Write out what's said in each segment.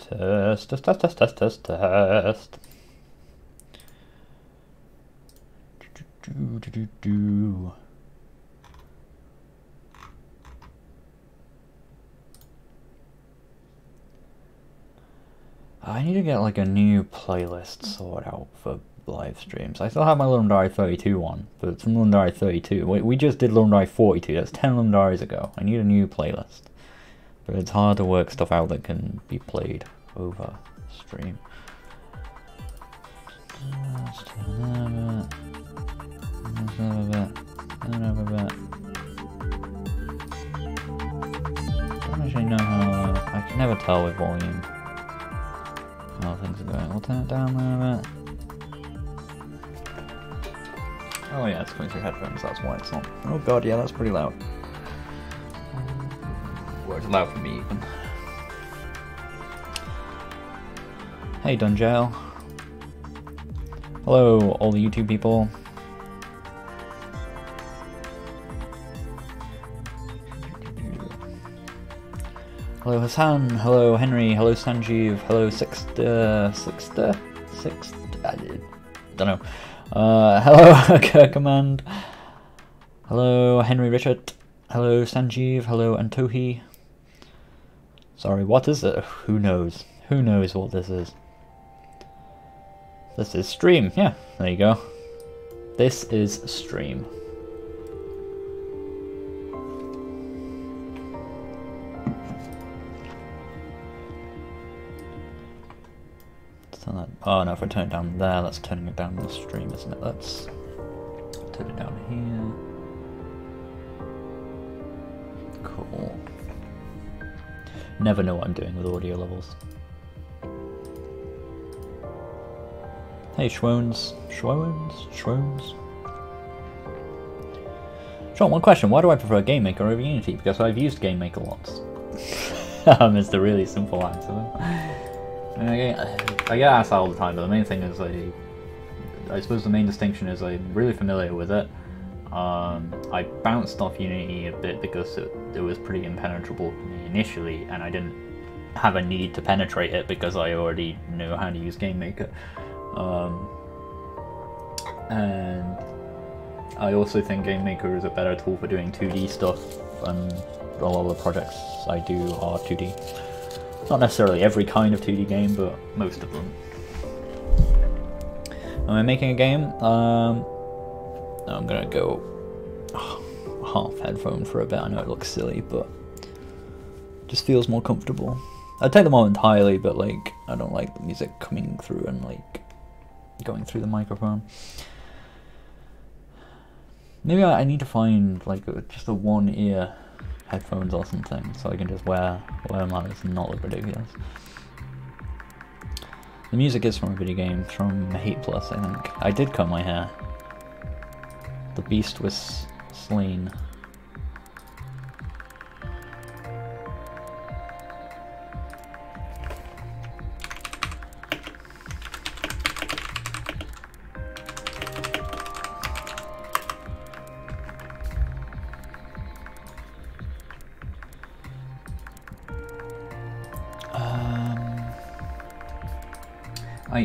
Test, test, test, test, test, test, test. Do. I need to get like a new playlist sorted out for live streams. I still have my Lumdari 32 one, but it's from Lumdari 32. We just did Lumdari 42, that's 10 Lumdaris ago. I need a new playlist. But it's hard to work stuff out that can be played over stream. Just another bit. Another bit. I don't actually know how... I can never tell with volume how things are going. We'll turn it down there a bit. Oh yeah, it's going through headphones, that's why it's not. Oh god, yeah, that's pretty loud. Well, it's loud for me even. Hey Dunjail. Hello, all the YouTube people. Hello Hassan, hello Henry, hello Sanjeev, hello Sixter, I don't know. Hello Command, hello Henry Richard, hello Sanjeev, hello Antohi. Sorry, what is it? Who knows? Who knows what this is? This is stream, yeah, there you go. This is stream. Oh no, if I turn it down there, that's turning it down the stream, isn't it? Let's turn it down here. Cool. Never know what I'm doing with audio levels. Hey Schwones. Sean, one question. Why do I prefer GameMaker over Unity? Because I've used GameMaker lots. It's the really simple answer. I get asked that all the time, but the main thing is I suppose the main distinction is I'm really familiar with it. I bounced off Unity a bit because it was pretty impenetrable for me initially, and I didn't have a need to penetrate it because I already knew how to use GameMaker. And I also think GameMaker is a better tool for doing 2D stuff, and a lot of the projects I do are 2D. Not necessarily every kind of 2D game, but most of them. Am I making a game? No, I'm gonna go half headphone for a bit. I know it looks silly, but it just feels more comfortable. I'd take them all entirely, but like I don't like the music coming through and like going through the microphone. Maybe I need to find like just a one ear headphones or something, so I can just wear them out and not look ridiculous. The music is from a video game, from Hate Plus, I think. I did cut my hair. The beast was slain.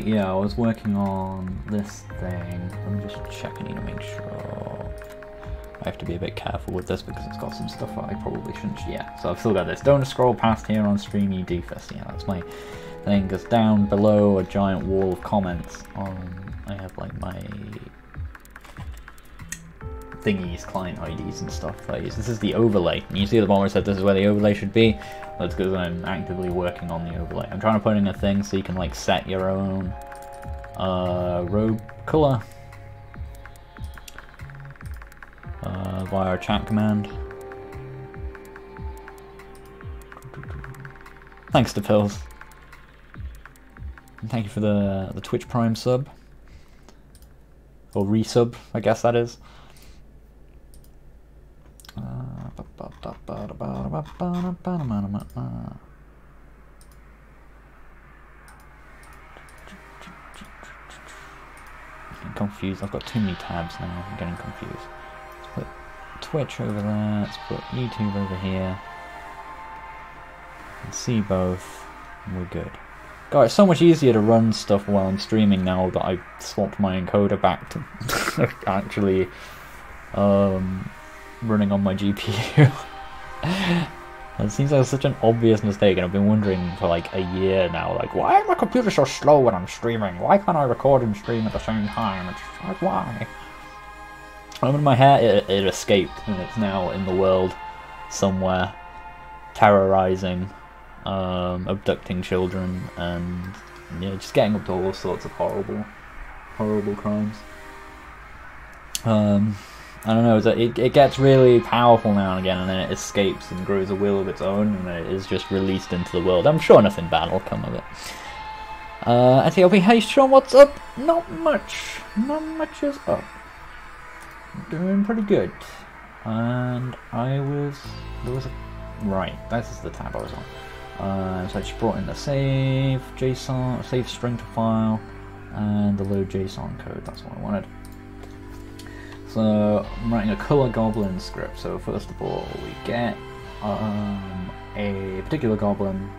Yeah, I was working on this thing. I'm just checking to make sure. I have to be a bit careful with this because it's got some stuff that I probably shouldn't. Yeah, so I've still got this. Don't scroll past here on stream, you doofus. Yeah, that's my thing. Because down below a giant wall of comments I have like my thingies, client IDs and stuff that I use. This is the overlay. And you see at the bottom where it said this is where the overlay should be. That's because I'm actively working on the overlay. I'm trying to put in a thing so you can like set your own robe color via our chat command. Thanks to Pills. And thank you for the Twitch Prime sub. Or resub, I guess that is. I'm confused. I've got too many tabs now. I'm getting confused. Let's put Twitch over there. Let's put YouTube over here. And see both. And we're good. God, it's so much easier to run stuff while I'm streaming now that I swapped my encoder back to actually running on my GPU. It seems like such an obvious mistake, and I've been wondering for like a year now, like, why is my computer so slow when I'm streaming? Why can't I record and stream at the same time? It's like, why? And in my head, it escaped, and it's now in the world somewhere, terrorizing, abducting children, and yeah, just getting up to all sorts of horrible crimes. I don't know, it gets really powerful now and again, and then it escapes and grows a will of its own, and it is just released into the world. I'm sure nothing bad will come of it. Antiope, hey Sean, what's up? Not much is up. Doing pretty good. And right, this is the tab I was on. So I just brought in the save JSON, save string to file, and the load JSON code, that's what I wanted. So I'm writing a color goblin script. So first of all, we get a particular goblin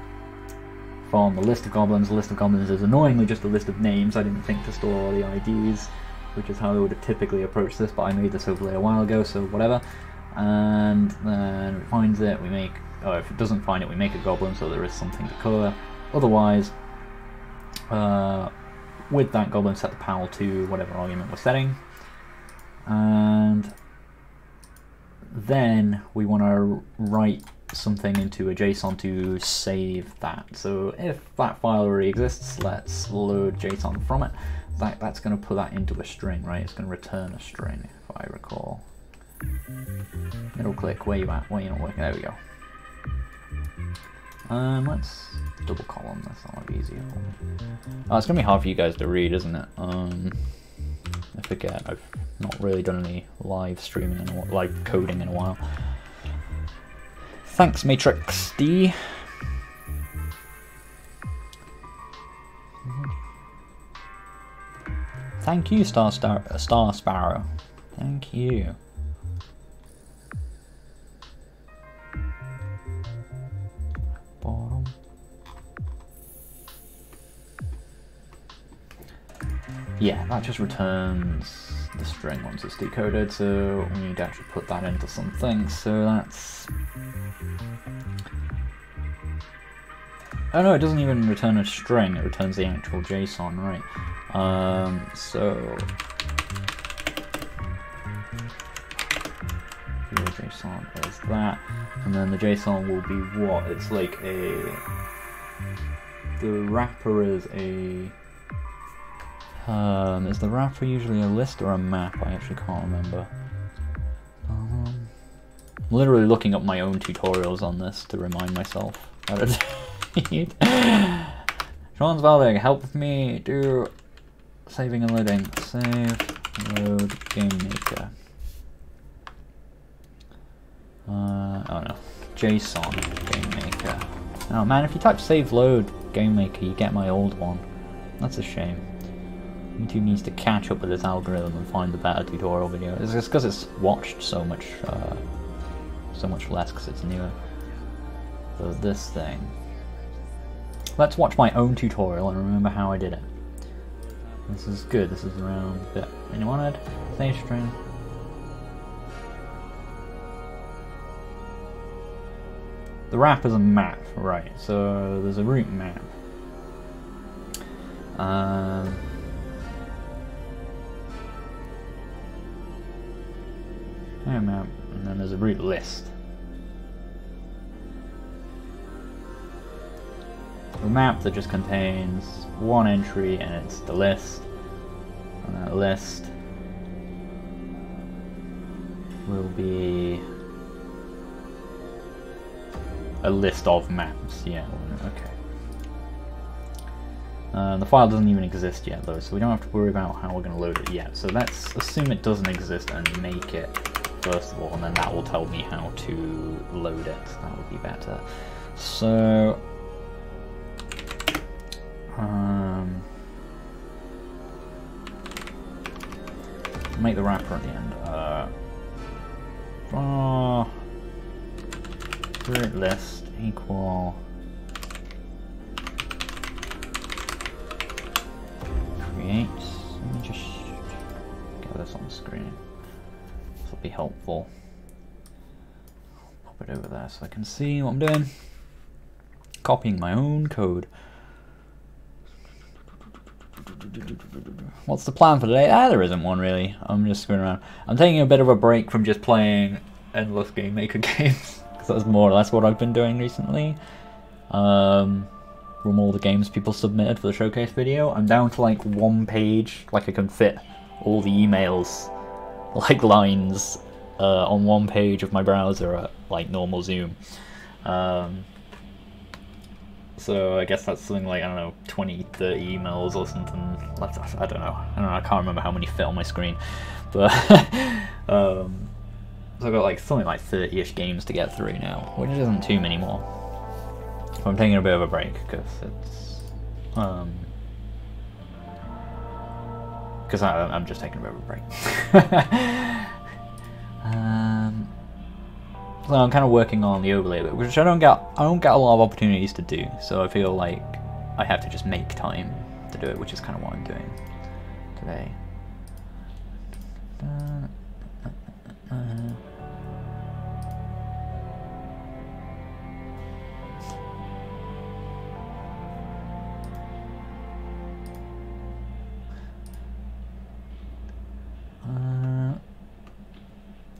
from the list of goblins. The list of goblins is annoyingly just a list of names. I didn't think to store all the IDs, which is how I would have typically approached this, but I made this overlay a while ago, so whatever. And then it finds it, we make, oh, if it doesn't find it, we make a goblin so there is something to color. Otherwise, with that goblin, set the PAL to whatever argument we're setting. And then we want to write something into a JSON to save that. So if that file already exists, let's load JSON from it. That's going to put that into a string, right? It's going to return a string, if I recall. Middle click, where you at? Where you not working? There we go. Let's double column this, that might be easier for me. Oh, it's going to be hard for you guys to read, isn't it? I forget, I've not really done any live streaming, live coding in a while. Thanks, Matrix D. Thank you, Star Sparrow. Thank you. Bottom. Yeah, that just returns the string once it's decoded, so we need to actually put that into something. So that's... oh no, it doesn't even return a string, it returns the actual JSON, right? So the JSON is that, and then the JSON will be what? It's like the wrapper is is the wrapper usually a list or a map? I actually can't remember. I'm literally looking up my own tutorials on this to remind myself how to do it. Sean's Valding, help me do saving and loading. Save, load, GameMaker. Oh no, JSON, GameMaker. Oh man, if you type save load GameMaker, you get my old one. That's a shame. YouTube needs to catch up with this algorithm and find the better tutorial video. It's just because it's watched so much less because it's newer. So this thing. Let's watch my own tutorial and remember how I did it. This is good. This is around the bit when you wanted. Save string. The wrap is a map, right? So there's a root map. Map, and then there's a root list. A map that just contains one entry and it's the list, and that list will be a list of maps. Yeah, okay. The file doesn't even exist yet though, so we don't have to worry about how we're going to load it yet. So let's assume it doesn't exist and make it first of all, and then that will tell me how to load it. That would be better. So make the wrapper at the end. Root list equal full. Pop it over there so I can see what I'm doing. Copying my own code. What's the plan for today? There isn't one really. I'm just screwing around. I'm taking a bit of a break from just playing endless GameMaker games, because that's more or less what I've been doing recently. From all the games people submitted for the showcase video, I'm down to like one page. Like I can fit all the emails, like lines, on one page of my browser at like normal zoom. So I guess that's something like, I don't know, 20, 30 emails or something. I don't know, I can't remember how many fit on my screen. But so I've got like something like 30-ish games to get through now, which isn't too many more. So I'm taking a bit of a break, because it's... because I'm just taking a bit of a break. So I'm kind of working on the overlay bit, which I don't get a lot of opportunities to do, so I feel like I have to just make time to do it, which is kind of what I'm doing today.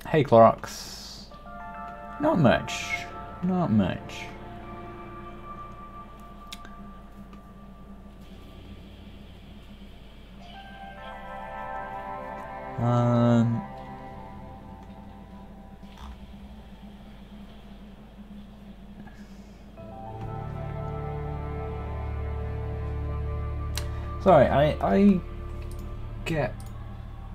Hey Clorox. Not much. Not much. Sorry, I get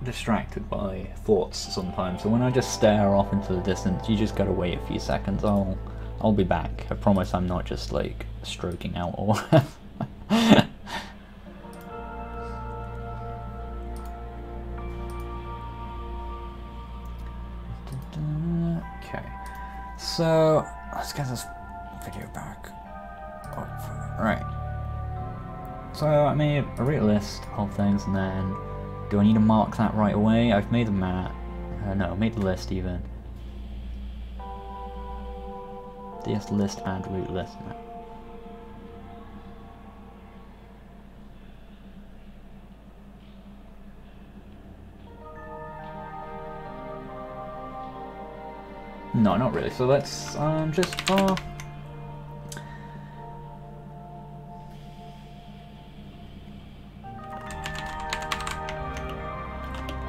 distracted by thoughts sometimes, so when I just stare off into the distance, you just gotta wait a few seconds. I'll be back. I promise I'm not just like stroking out or whatever. Okay, so let's get this video back. Right. So I made a read list of things, and then do I need to mark that right away? I've made the map. No, I made the list even. DS list add root list map. No, not really. So let's just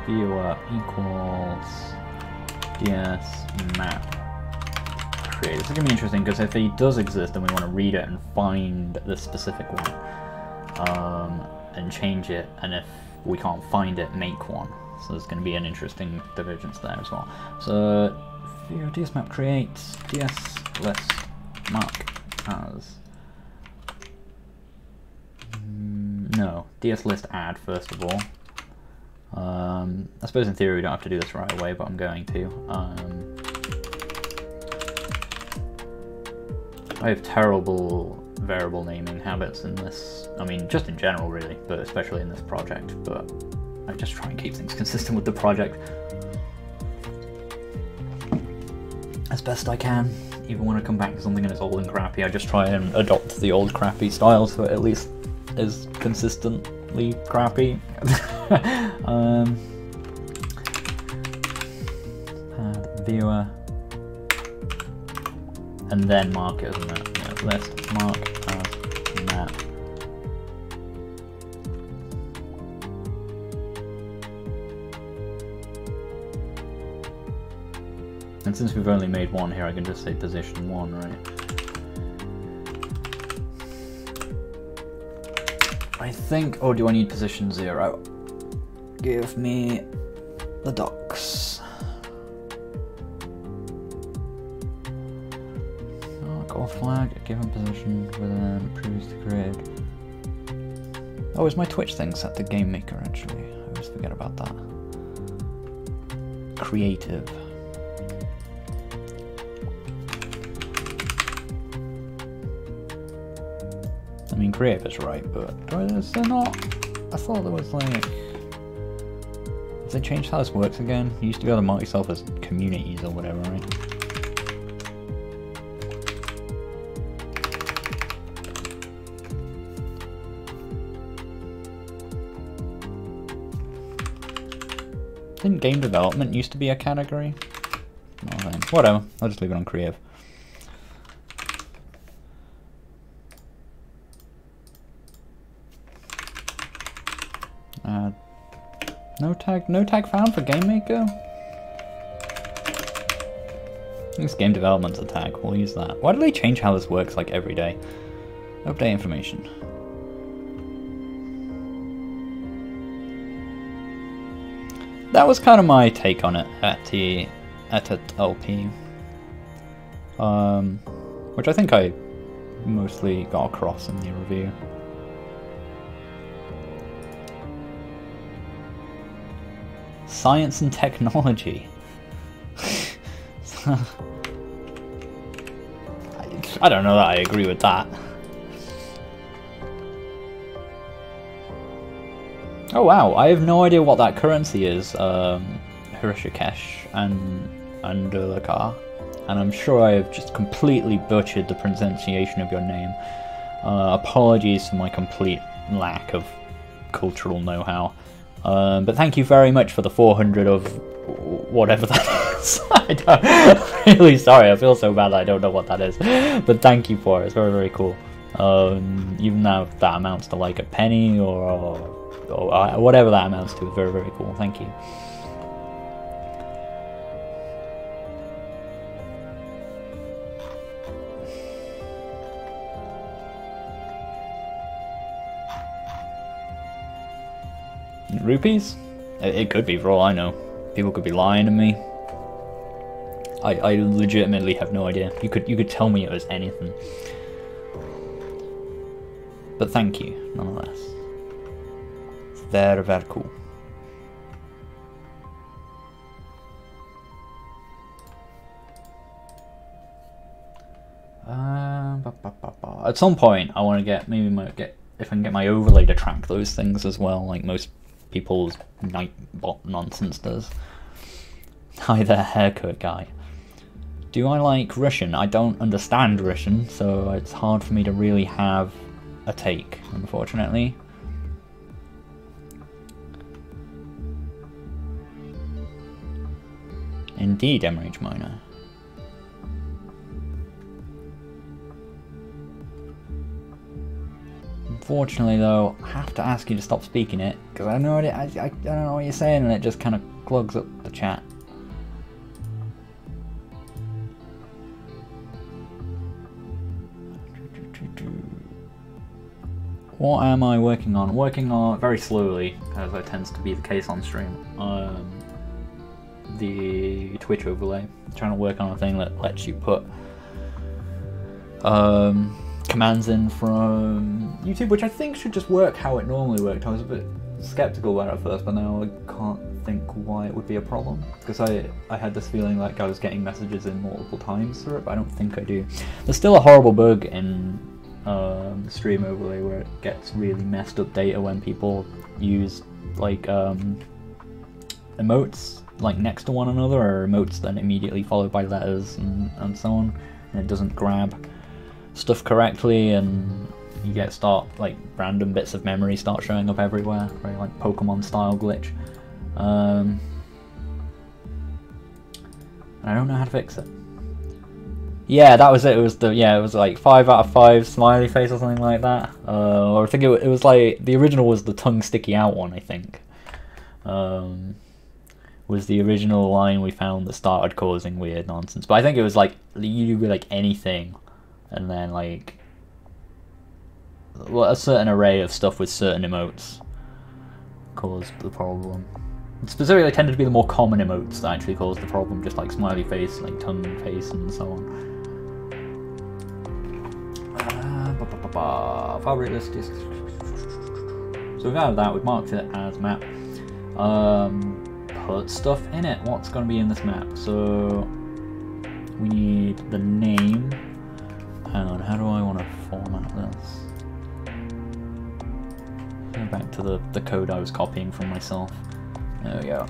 viewer equals DS map create. This is gonna be interesting, because if he does exist and we want to read it and find the specific one, and change it, and if we can't find it, make one. So there's going to be an interesting divergence there as well. So viewer DS map create DS list mark as no DS list add first of all. I suppose in theory we don't have to do this right away, but I'm going to. I have terrible variable naming habits in this. I mean, just in general really, but especially in this project. But I just try and keep things consistent with the project as best I can. Even when I come back to something and it's old and crappy, I just try and adopt the old crappy style so it at least is consistently crappy. Add viewer, and then mark it as a map. Yeah, list mark as map. And since we've only made one here, I can just say position 1, right? I think, or do I need position 0? Give me the docs. Call flag, given position within previously created. Oh, is my Twitch thing set to GameMaker actually? I always forget about that. Creative. I mean, creative is right, but is there not? I thought there was like Have they changed how this works again? You used to be able to mark yourself as communities or whatever, right? Didn't game development used to be a category? Oh, whatever, I'll just leave it on creative. No tag found for GameMaker? I think it's game development's a tag, we'll use that. Why do they change how this works like every day? Update information. That was kind of my take on it at LP. Which I think I mostly got across in the review. Science and technology. I don't know that I agree with that. Oh wow, I have no idea what that currency is, Hirishikesh and Andulakar. And I'm sure I have just completely butchered the pronunciation of your name. Apologies for my complete lack of cultural know-how. But thank you very much for the 400 of whatever that is. I'm really sorry, I feel so bad that I don't know what that is. But thank you for it, it's very, very cool. Even now if that amounts to like a penny or whatever that amounts to, is very, very cool. Thank you. Rupees? It could be, for all I know. People could be lying to me. I legitimately have no idea. You could tell me it was anything. But thank you, nonetheless. It's very, very cool. At some point, I want to get if I can get my overlay to track those things as well, like most people's Nightbot nonsense does. Hi there, haircut guy. Do I like Russian? I don't understand Russian, so it's hard for me to really have a take, unfortunately. Indeed, Emerage Miner. Unfortunately, though, I have to ask you to stop speaking it because I don't know what you're saying, and it just kind of clogs up the chat. What am I working on? Working on very slowly, as it tends to be the case on stream. The Twitch overlay. I'm trying to work on a thing that lets you put commands in from YouTube, which I think should just work how it normally worked. I was a bit skeptical about it at first, but now I can't think why it would be a problem, because I had this feeling like I was getting messages in multiple times through it, but I don't think I do. There's still a horrible bug in the stream overlay where it gets really messed up data when people use like emotes like next to one another, or emotes then immediately followed by letters and so on, and it doesn't grab stuff correctly, and you like random bits of memory start showing up everywhere, very like Pokemon style glitch. And I don't know how to fix it. Yeah, that was it. It was like 5 out of 5 smiley face or something like that. Or I think it was like the original was the tongue sticky out one. I think was the original line we found that started causing weird nonsense. But I think it was like you do like anything, and then like a certain array of stuff with certain emotes caused the problem. It specifically tended to be the more common emotes that actually caused the problem, just like smiley face, like tongue face, and so on. Fabric list is... So we've added that, we've marked it as map. Put stuff in it. What's going to be in this map? So we need the name. Hang on, how do I want to format this? Go back to the code I was copying from myself. There we go.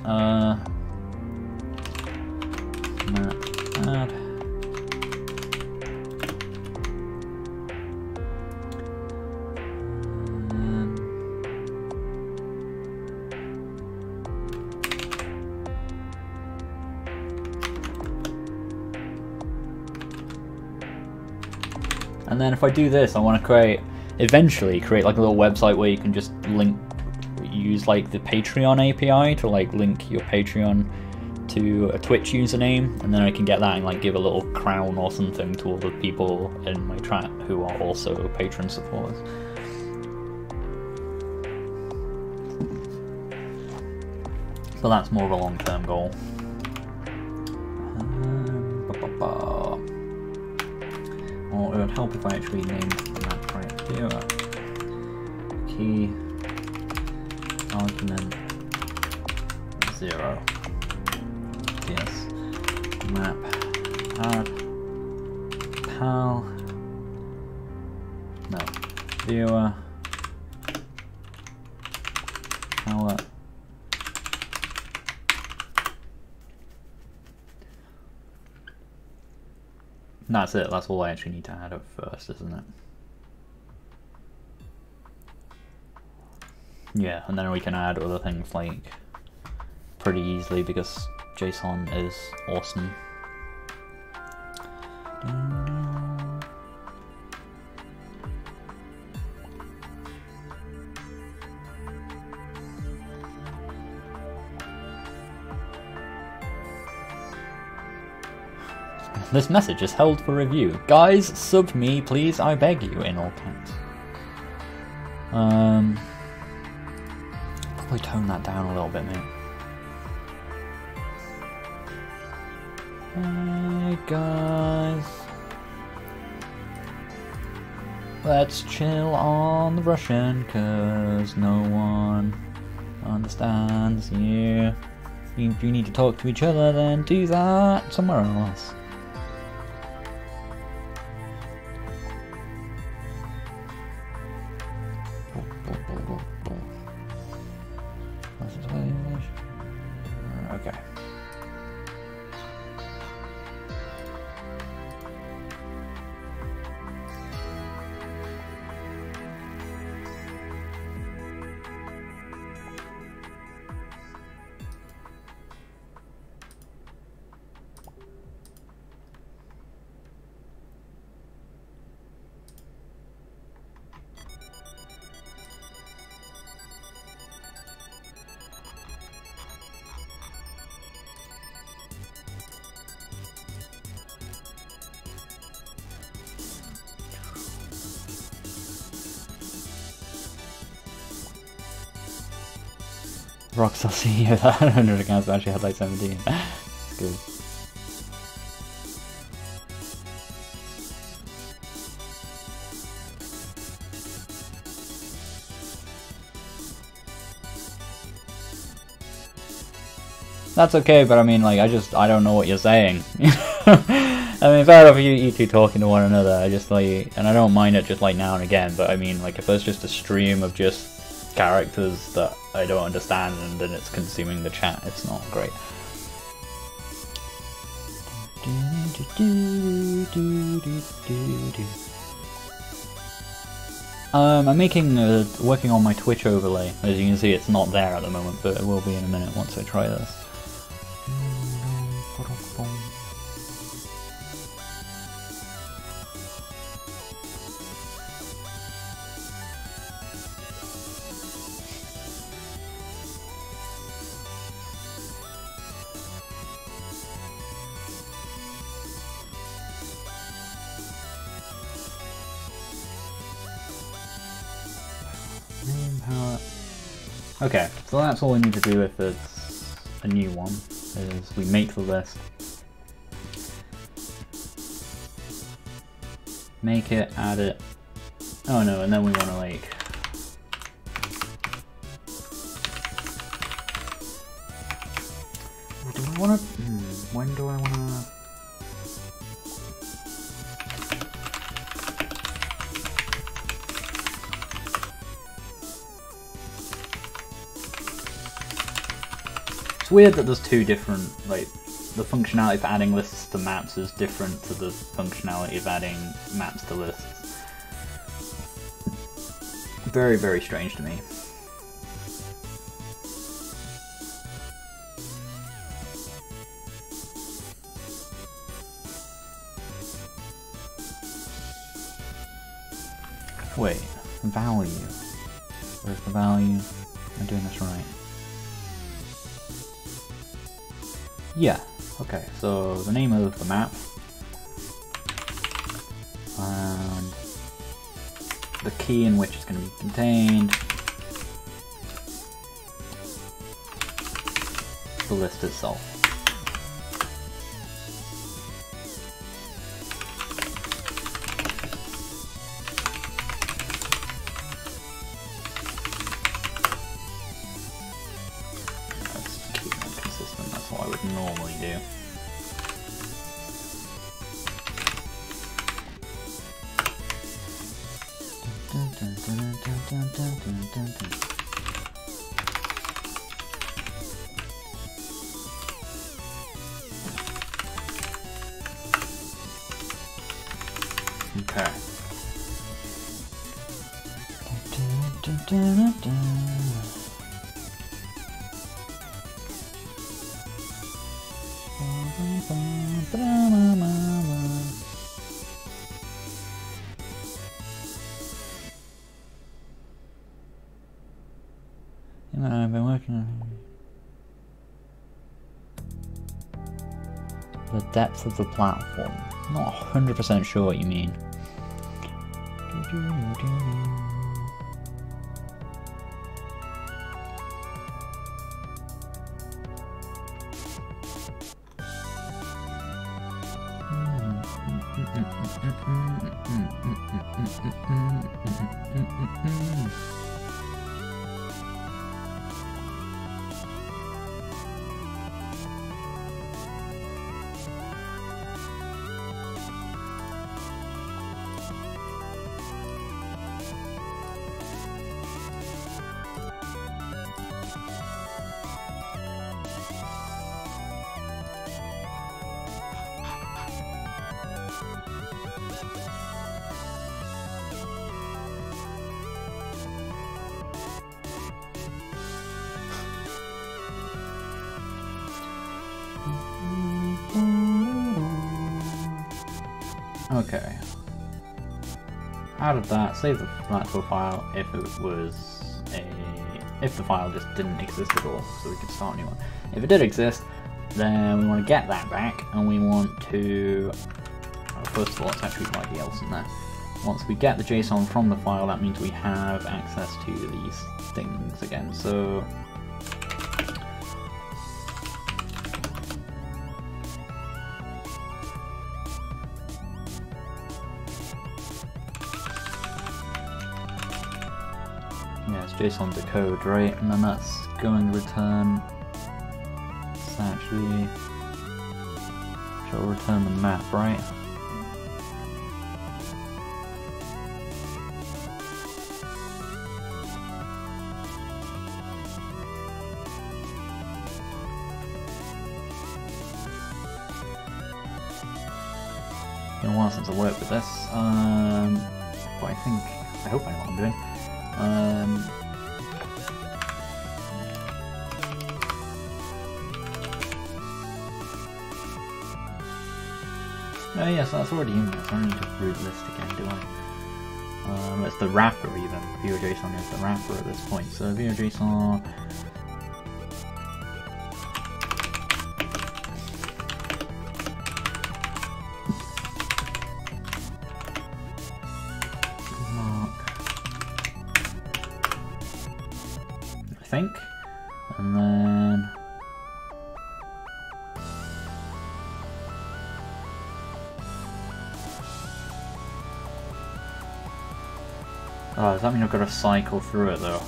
Add. And then if I do this, I want to eventually create like a little website where you can just use like the Patreon API to like link your Patreon to a Twitch username, and then I can get that and like give a little crown or something to all the people in my chat who are also patron supporters. So that's more of a long-term goal. Or it would help if I actually named the map right here. Key argument 0. Yes. Map add pal. No. Viewer. Power. That's it, that's all I actually need to add up first, isn't it? Yeah, and then we can add other things like pretty easily because JSON is awesome. This message is held for review. Guys, sub me, please, I beg you, in all caps. Probably tone that down a little bit, mate. Hey, guys. Let's chill on the Russian, cause no one understands you. If you need to talk to each other, then do that somewhere else. Okay. Rockstar CEO, that 100 accounts actually had like 17. Good. That's okay, but I mean, like, I don't know what you're saying. I mean, fair enough, you two talking to one another, I just like, and I don't mind it just like now and again, but I mean, like, if there's just a stream of just characters that I don't understand and then it's consuming the chat, it's not great. I'm working on my Twitch overlay. As you can see, it's not there at the moment, but it will be in a minute once I try this. Okay, so that's all we need to do if it's a new one, is we make the list, make it, add it, oh no, and then we want to like, do I want to, when do I want to, It's weird that there's two different, like, the functionality for adding lists to maps is different to the functionality of adding maps to lists. Very, very strange to me. Wait, value. Where's the value? Am I doing this right? Yeah, okay, so the name of the map, and the key in which it's going to be contained, the list itself. What I would normally do. Okay. I've been working on the depth of the platform. Not 100% sure what you mean. Okay. Out of that, save the actual file if the file just didn't exist at all, so we can start a new one. If it did exist, then we want to get that back, and we want to, first of all, let's actually write the else in there. Once we get the JSON from the file, that means we have access to these things again. So yeah, it's JSON decode, right? And then that's going to return, it's actually, shall return the map, right? Been a while since I worked with this, but I hope I know what I'm doing. Oh yes, that's already in there, so I don't need to root list again, do I? It's the wrapper even. ViewJSON is the wrapper at this point, so ViewJSON. I think, and then oh, does that mean I've got to cycle through it though?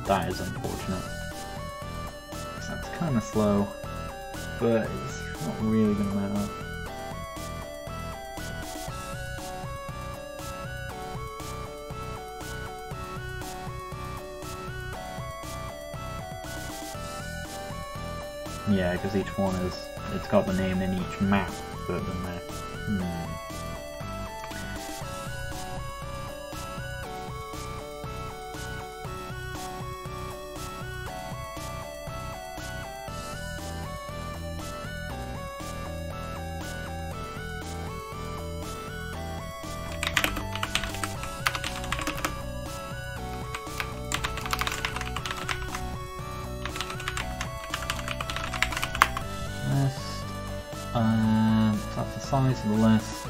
That is unfortunate. That's kind of slow, but it's not really going to matter. Yeah, because each one it's got the name in each map, but then they're... That's the size of the list.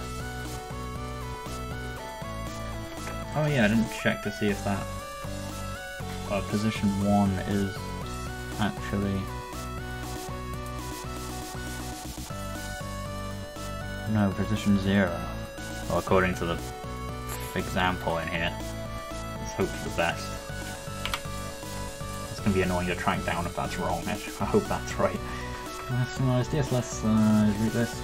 Oh yeah, I didn't check to see if that position 1 is actually... No, position 0. Well, according to the example in here. Let's hope for the best. It's going to be annoying to track down if that's wrong. I hope that's right. Let's read this.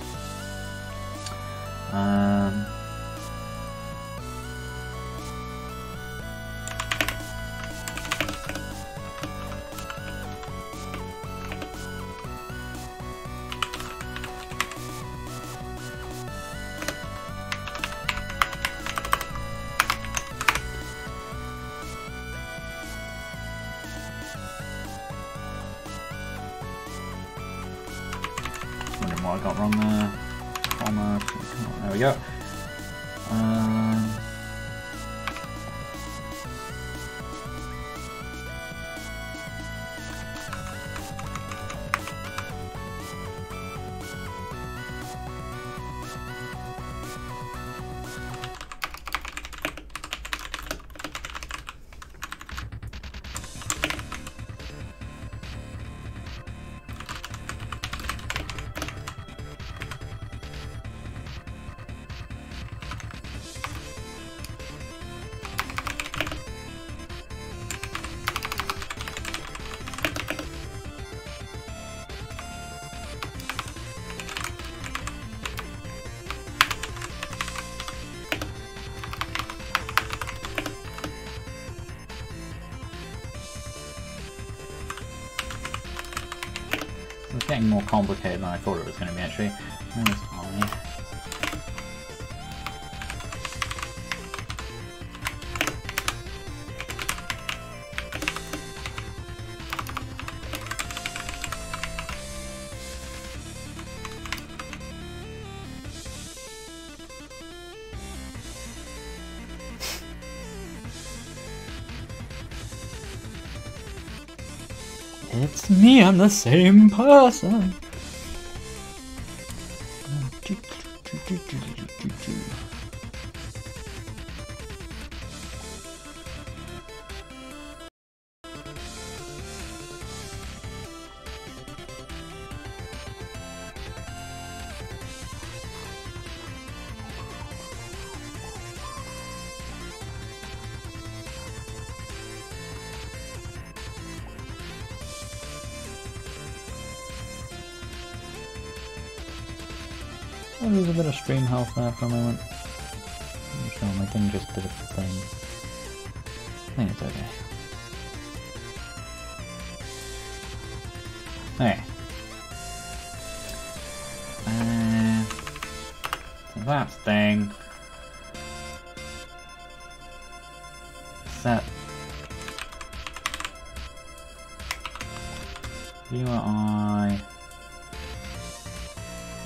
Wondering what I got wrong there. Almost. There we go. It's getting more complicated than I thought it was going to be, actually. Where's Ollie? It's me, I'm the same person. I'll lose a bit of stream health there for a moment. I'm sure my thing just did a thing. I think it's okay. Okay. So that thing. Set. UI.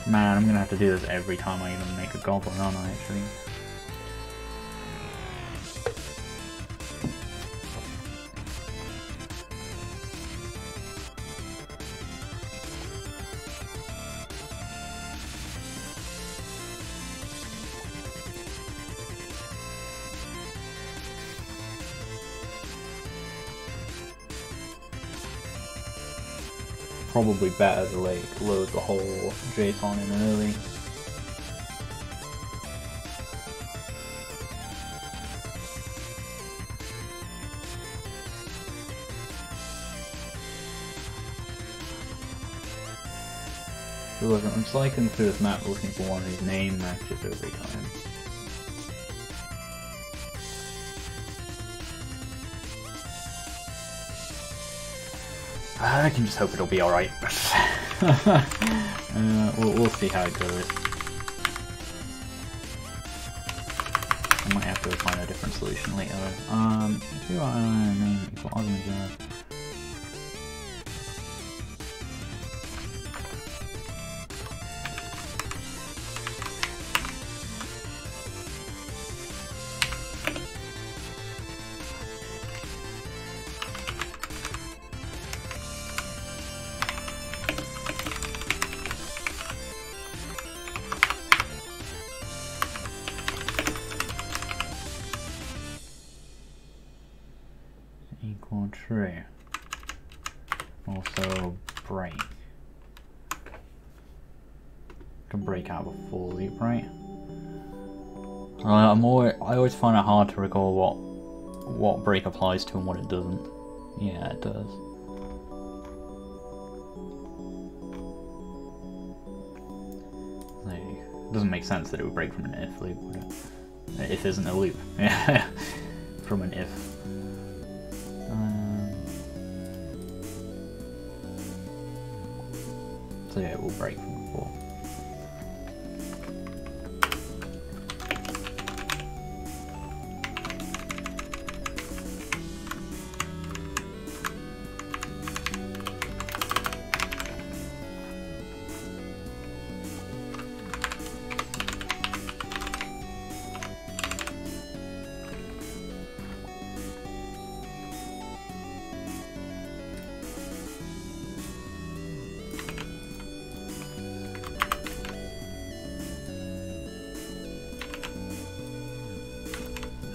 Man, I'm gonna have to do this every time I even make a goblin, aren't I, actually? Probably better to like load the whole JSON in early. So look, I'm cycling through this map looking for one whose name matches every time. I can just hope it'll be alright. We'll see how it goes. I might have to find a different solution later. If you are name equal argument, equal true. Also break. Can break out of a full loop, right? I always find it hard to recall what break applies to and what it doesn't. Yeah, it does. Like, it doesn't make sense that it would break from an if loop, would it? If isn't a loop. Yeah, from an if. So yeah, it will break from the floor.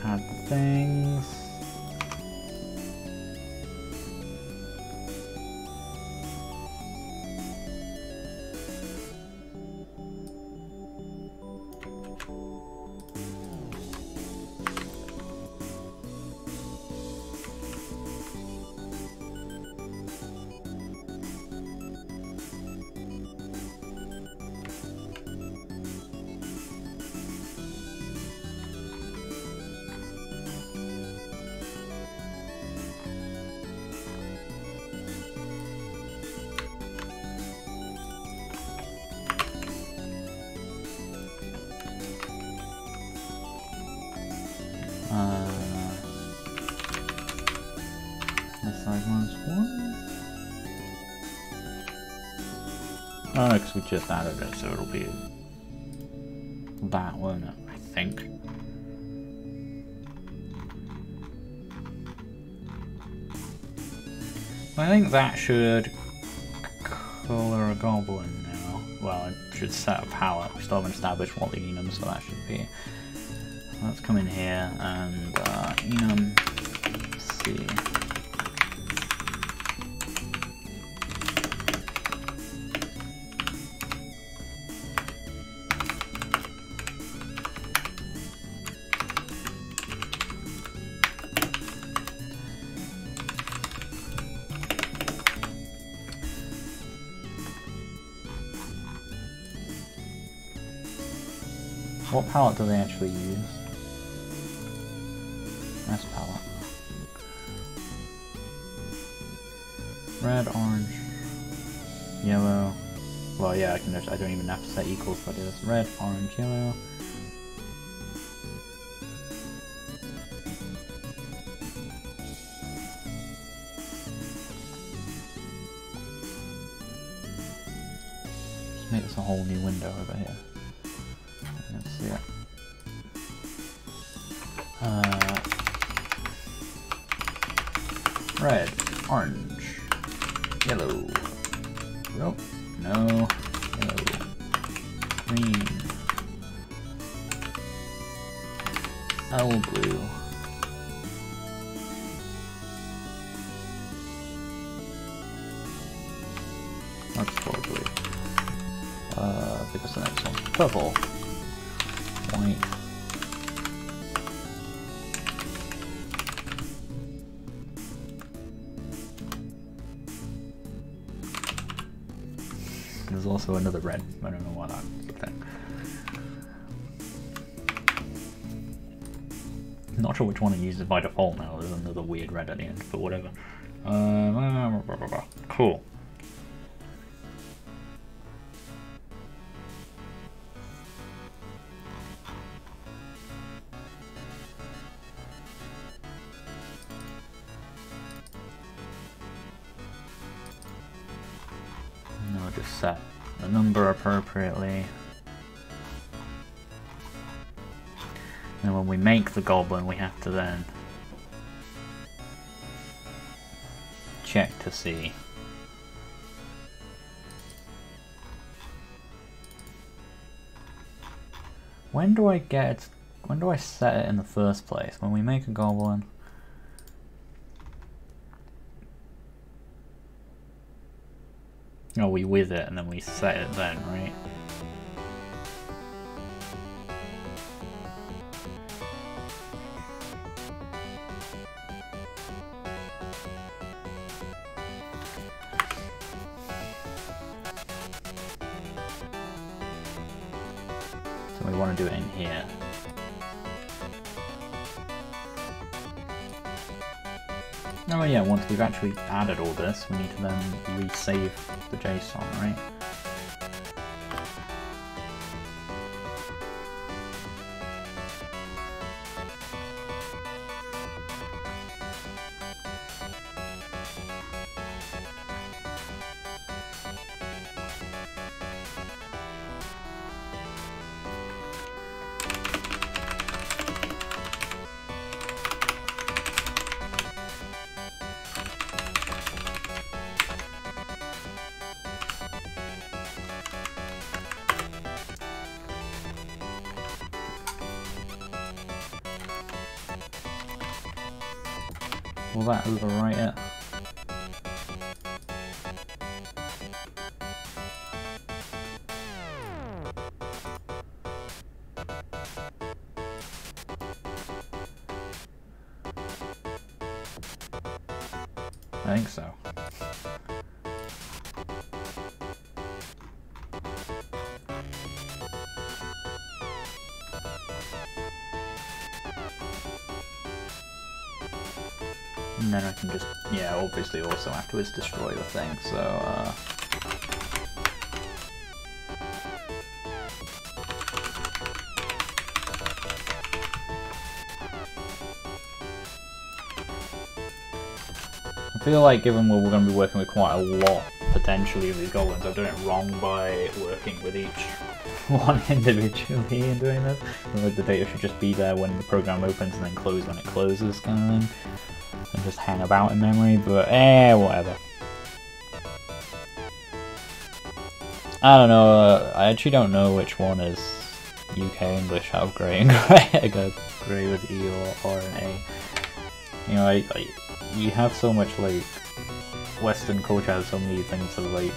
Add things. This side -1. Oh, because we just added it, so it'll be that, won't it? I think. I think that should color a goblin now. Well, it should set a palette. We still haven't established what the enum, so that should be. Let's come in here and enum C. What palette do they actually use? Nice palette. Red, orange, yellow. Well, yeah, I don't even have to set equals if I do this. Red, orange, yellow. Just make this a whole new window over here. Let's see it. Red, orange, yellow. Nope, no, yellow, green, L blue. That's probably because the next one's purple, white. There's also another red. I don't know why that's the thing. Not sure which one it uses by default now. There's another weird red at the end, but whatever. Cool. Just set the number appropriately. And when we make the goblin, we have to then check to see. When do I set it in the first place? When we make a goblin? Oh, we with it and then we set it then, right? So we want to do it in here. Oh yeah, once we've actually added all this, we need to then resave the JSON, right? Will that overwrite it? I think so. And then I can just, yeah, obviously also afterwards destroy the thing, so, I feel like given we're going to be working with quite a lot, potentially, of these goblins, I've done it wrong by working with each one individually and doing this. Like the data should just be there when the program opens and then close when it closes, kind of thing. And just hang about in memory, but whatever. I don't know, I actually don't know which one is UK English out of grey and grey. I got grey with E or an A. You know, you have so much, like, Western culture has so many things that, like,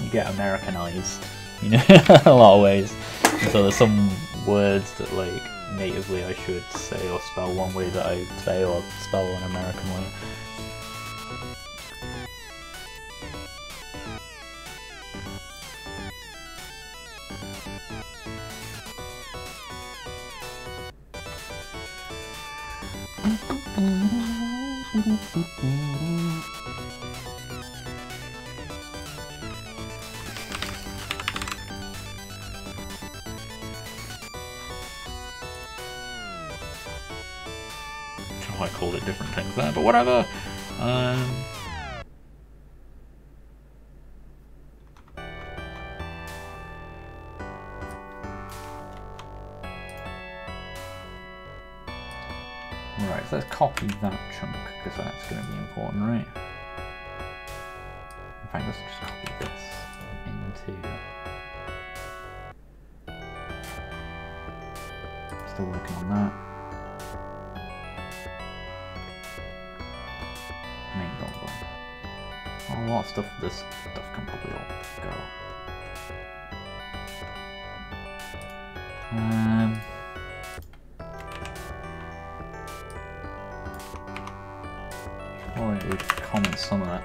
you get Americanized, you know, in a lot of ways. And so there's some words that, like, natively I should say or spell one way that I say or spell an American way. I called it different things there, but whatever. Right, so let's copy that chunk because that's going to be important, right? In fact, let's just copy this into. Still working on that. Main goblin. A lot of stuff. This stuff can probably all go. Probably we could comment some of that.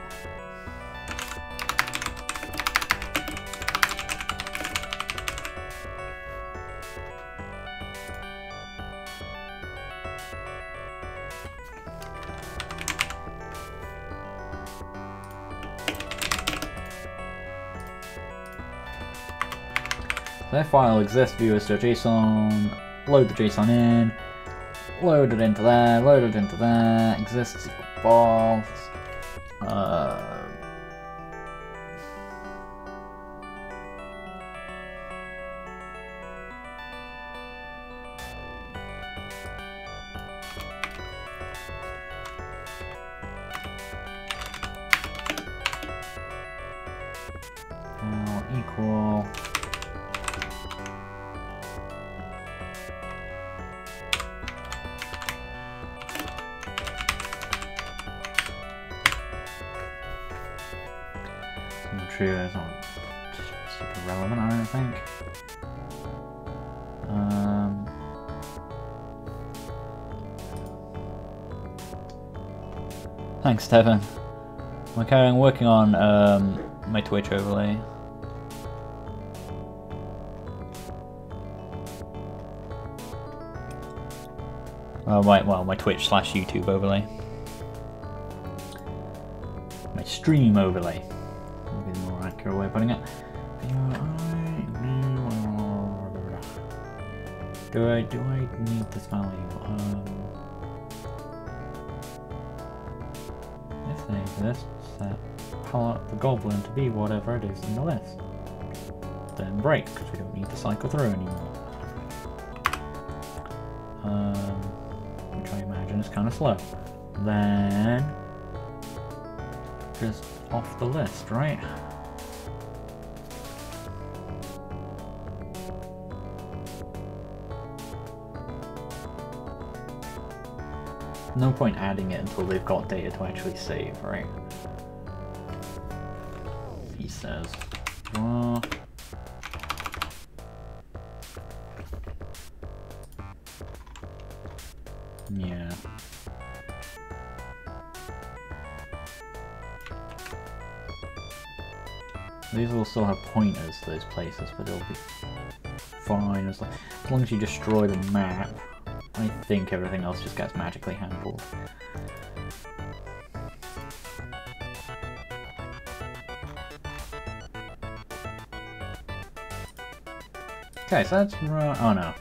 Their file exists, viewers.json, load the JSON in, load it into there, load it into there, exists equal false. equal. True, it's not super relevant, I don't think. Thanks, Stefan. I'm carrying working on my Twitch overlay. My Twitch/YouTube overlay. My stream overlay. Maybe the more accurate way of putting it. Do I need this value? If they exist, set the goblin to be whatever it is in the list. Then break, because we don't need to cycle through anymore. Which I imagine is kind of slow. Then just off the list, right? No point adding it until they've got data to actually save, right? He says, well, yeah. These will still have pointers to those places, but it'll be fine as long as you destroy the map. I think everything else just gets magically handled. Okay, so that's oh no,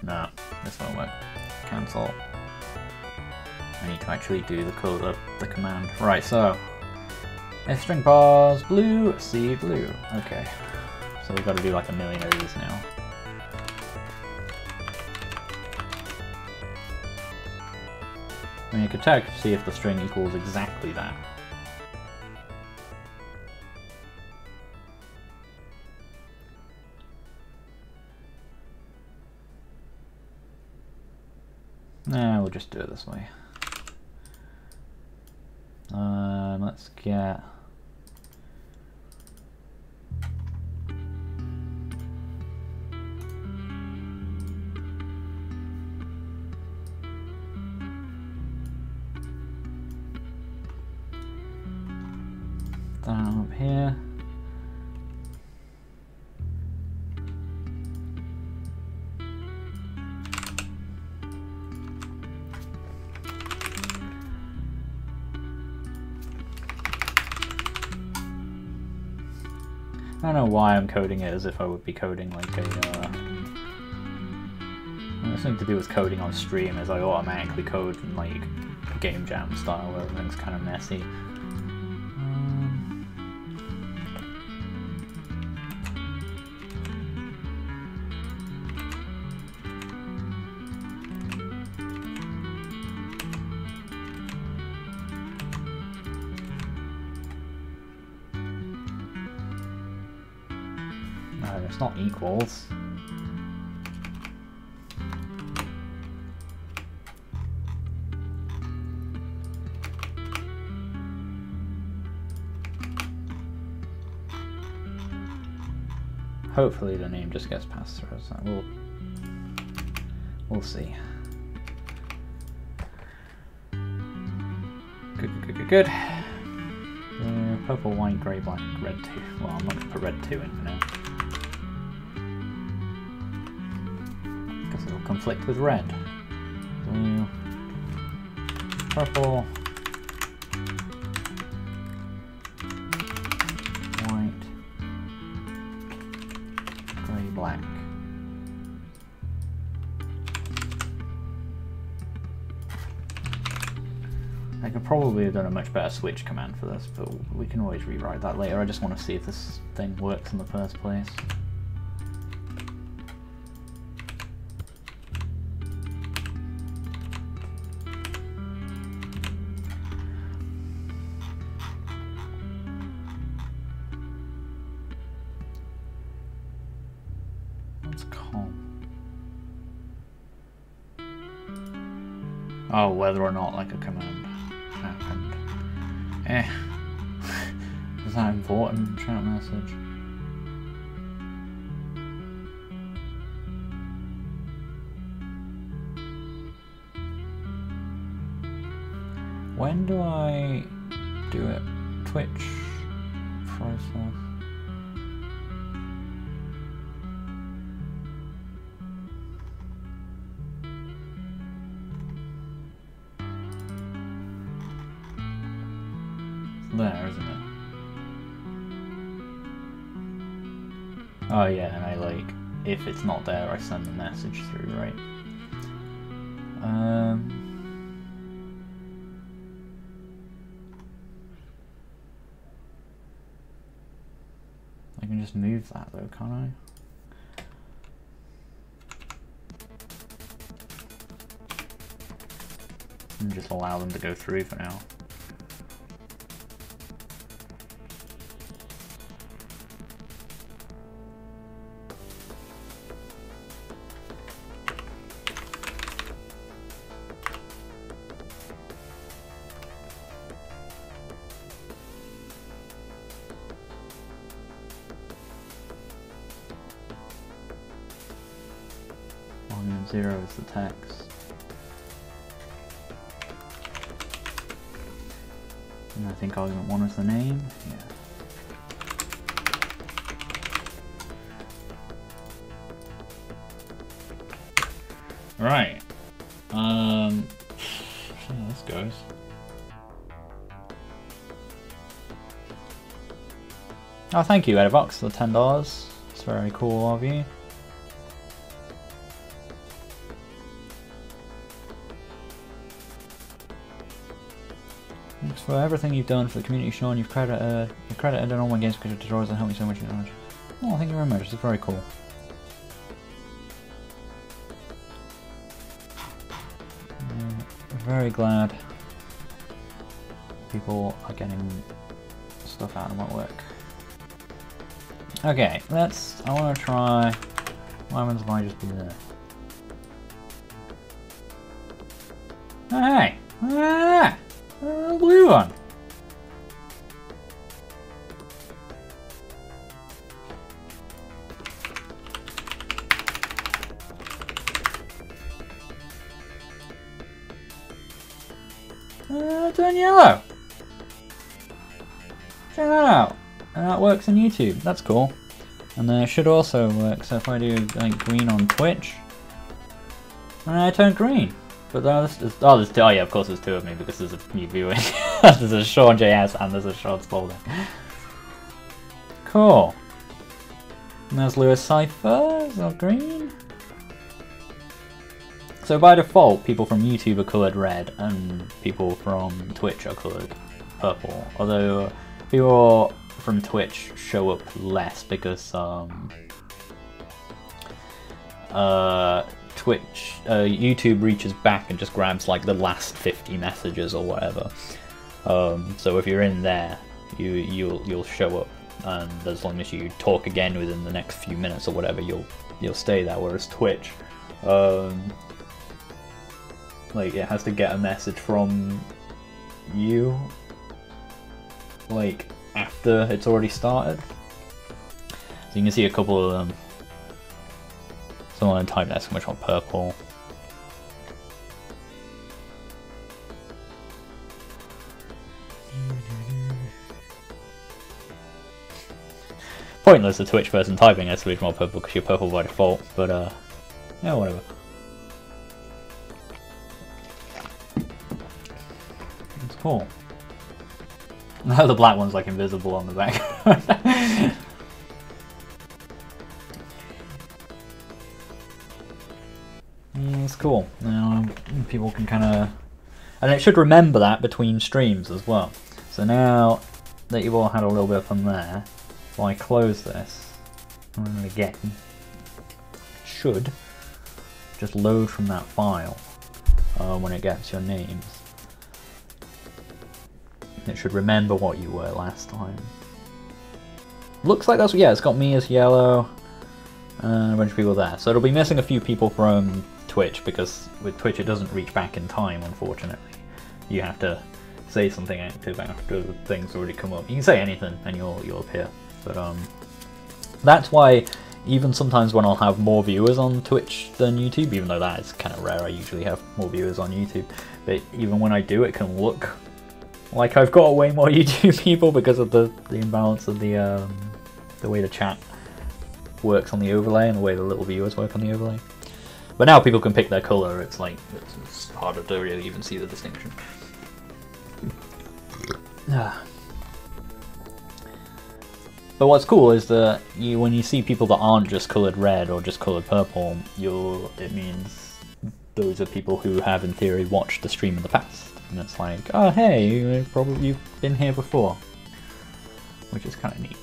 this won't work. Cancel. I need to actually do the command. Right, so if string pause blue, C blue. Okay, so we've got to do like a million of these now. I mean, you could check to see if the string equals exactly that. Nah, we'll just do it this way. Let's get... down up here. I don't know why I'm coding it as if I would be coding like a something to do with coding on stream, as I automatically code in like game jam style where everything's kind of messy. No, it's not equals. Hopefully the name just gets passed through, so we'll see. Good. Purple, white, grey, black, red 2. Well, I'm not going to put red 2 in for now. Because it'll conflict with red. Blue, purple, white, grey, black. I could probably have done a much better switch command for this, but we can always rewrite that later. I just want to see if this thing works in the first place. Oh, whether or not like a command happened. Is that important? Chat message. When do I do it? Twitch process. There, isn't it? Oh yeah, and I like, if it's not there, I send the message through, right? I can just move that though, can't I? And just allow them to go through for now. And 0 is the text. And I think argument 1 is the name. Yeah. Right. See how this goes. Oh, thank you, Edivox, for the $10. It's very cool of you. Thanks for everything you've done for the community, Sean. You're credited in all my games because your tutorials have helped me so much. Oh, thank you very much. It's very cool. Very glad people are getting stuff out of my work. Okay, I want to try. What happens if I just do this? Hey! Ah! A blue one! Turn yellow! Check that out! And that works on YouTube, that's cool. And then it should also work, so if I do like green on Twitch, and I turn green. But there's two, oh yeah, of course there's two of me because there's a new viewing. There's a Sean JS and there's a Sean Spalding. Cool. And there's Lewis Cypher, is that green? So by default, people from YouTube are coloured red and people from Twitch are coloured purple. Although people from Twitch show up less because YouTube reaches back and just grabs like the last 50 messages or whatever. So if you're in there, you'll show up, and as long as you talk again within the next few minutes or whatever, you'll stay there. Whereas Twitch, like it has to get a message from you, like after it's already started. So you can see a couple of them. Someone typed exclamation mark purple. Pointless a Twitch person typing exclamation mark purple because you're purple by default, but yeah, whatever. It's cool. Now the black one's like invisible on the back. It's cool. Now people can kind of, and it should remember that between streams as well. So now that you've all had a little bit of fun there, if I close this and run it again, it should just load from that file when it gets your names. It should remember what you were last time. Looks like that's, yeah, it's got me as yellow and a bunch of people there. So it'll be missing a few people from Twitch, because with Twitch it doesn't reach back in time, unfortunately. You have to say something active after the thing's already come up. You can say anything and you'll appear. But that's why even sometimes when I'll have more viewers on Twitch than YouTube, even though that is kind of rare, I usually have more viewers on YouTube, but even when I do, it can look like I've got way more YouTube people because of the imbalance of the way the chat works on the overlay and the way the little viewers work on the overlay. But now people can pick their color. It's like it's harder to really even see the distinction. But what's cool is that when you see people that aren't just colored red or just colored purple, it means those are people who have, in theory, watched the stream in the past. And it's like, oh hey, you've been here before, which is kind of neat.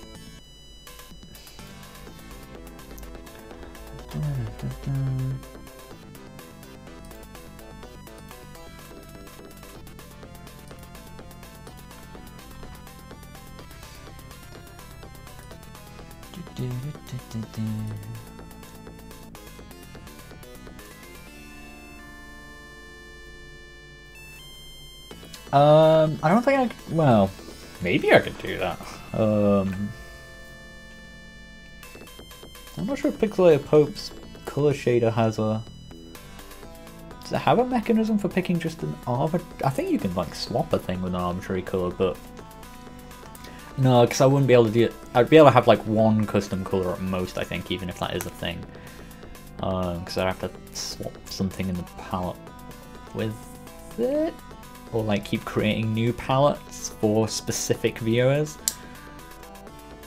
I don't think well, maybe I could do that. I'm not sure if Pixelated Pope's color shader has a... Does it have a mechanism for picking just an arbitrary... I think you can like swap a thing with an arbitrary color, but... No, because I wouldn't be able to do it. I'd be able to have like one custom color at most, I think, even if that is a thing. Because I'd have to swap something in the palette with it. Or like keep creating new palettes for specific viewers.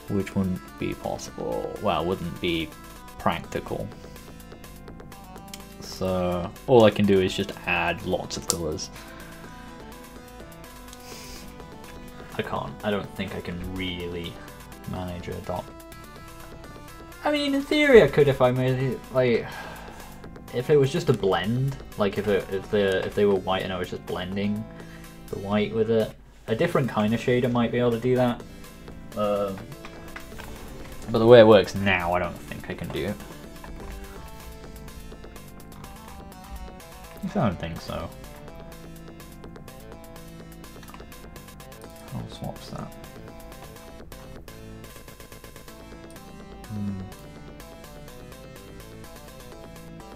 Which wouldn't be possible. Well, wouldn't be practical. So all I can do is just add lots of colors. I don't think I can really manage a dot. I mean, in theory I could if I made it, like, if it was just a blend, like if they were white and I was just blending the white with it. A different kind of shader might be able to do that. But the way it works now, I don't think I can do it. I don't think so. I'll swap that.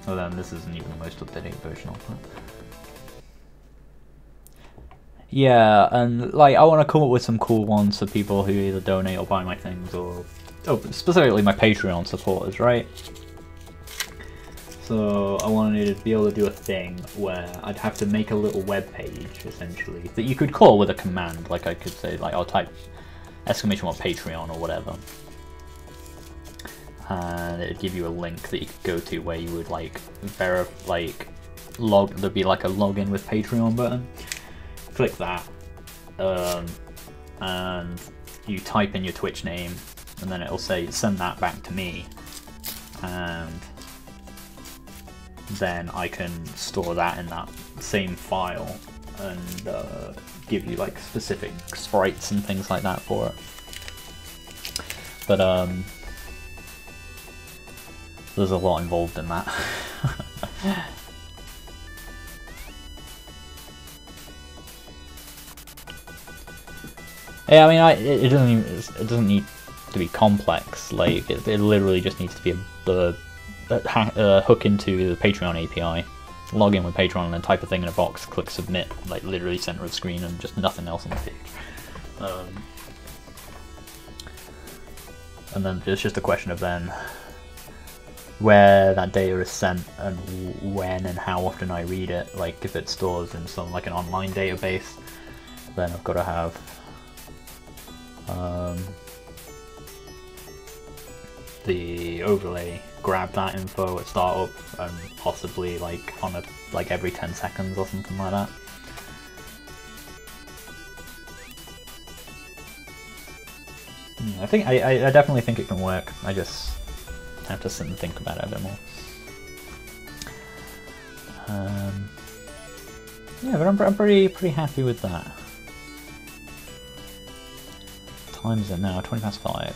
Oh, then this isn't even the most up-to-date version of that. Yeah, and like I want to come up with some cool ones for people who either donate or buy my things, or specifically my Patreon supporters, right? So I wanted to be able to do a thing where I'd have to make a little web page, essentially, that you could call with a command. Like I could say, like, I'll type !Patreon or whatever, and it'd give you a link that you could go to where you would like there'd be like a login with Patreon button. Click that, and you type in your Twitch name, and then it'll say send that back to me, and then I can store that in that same file and give you like specific sprites and things like that for it. But there's a lot involved in that. Yeah, I mean, it doesn't need to be complex. Like it literally just needs to be a hook into the Patreon API, log in with Patreon, and then type a thing in a box, click submit, like literally center of screen, and just nothing else on the page. And then it's just a question of then where that data is sent and when and how often I read it. Like if it stores in some like an online database, then I've got to have the overlay grab that info at startup and possibly like on a every 10 seconds or something like that. I definitely think it can work. I just have to sit and think about it a bit more. Yeah, but I'm pretty happy with that. What time is it now? 5:20.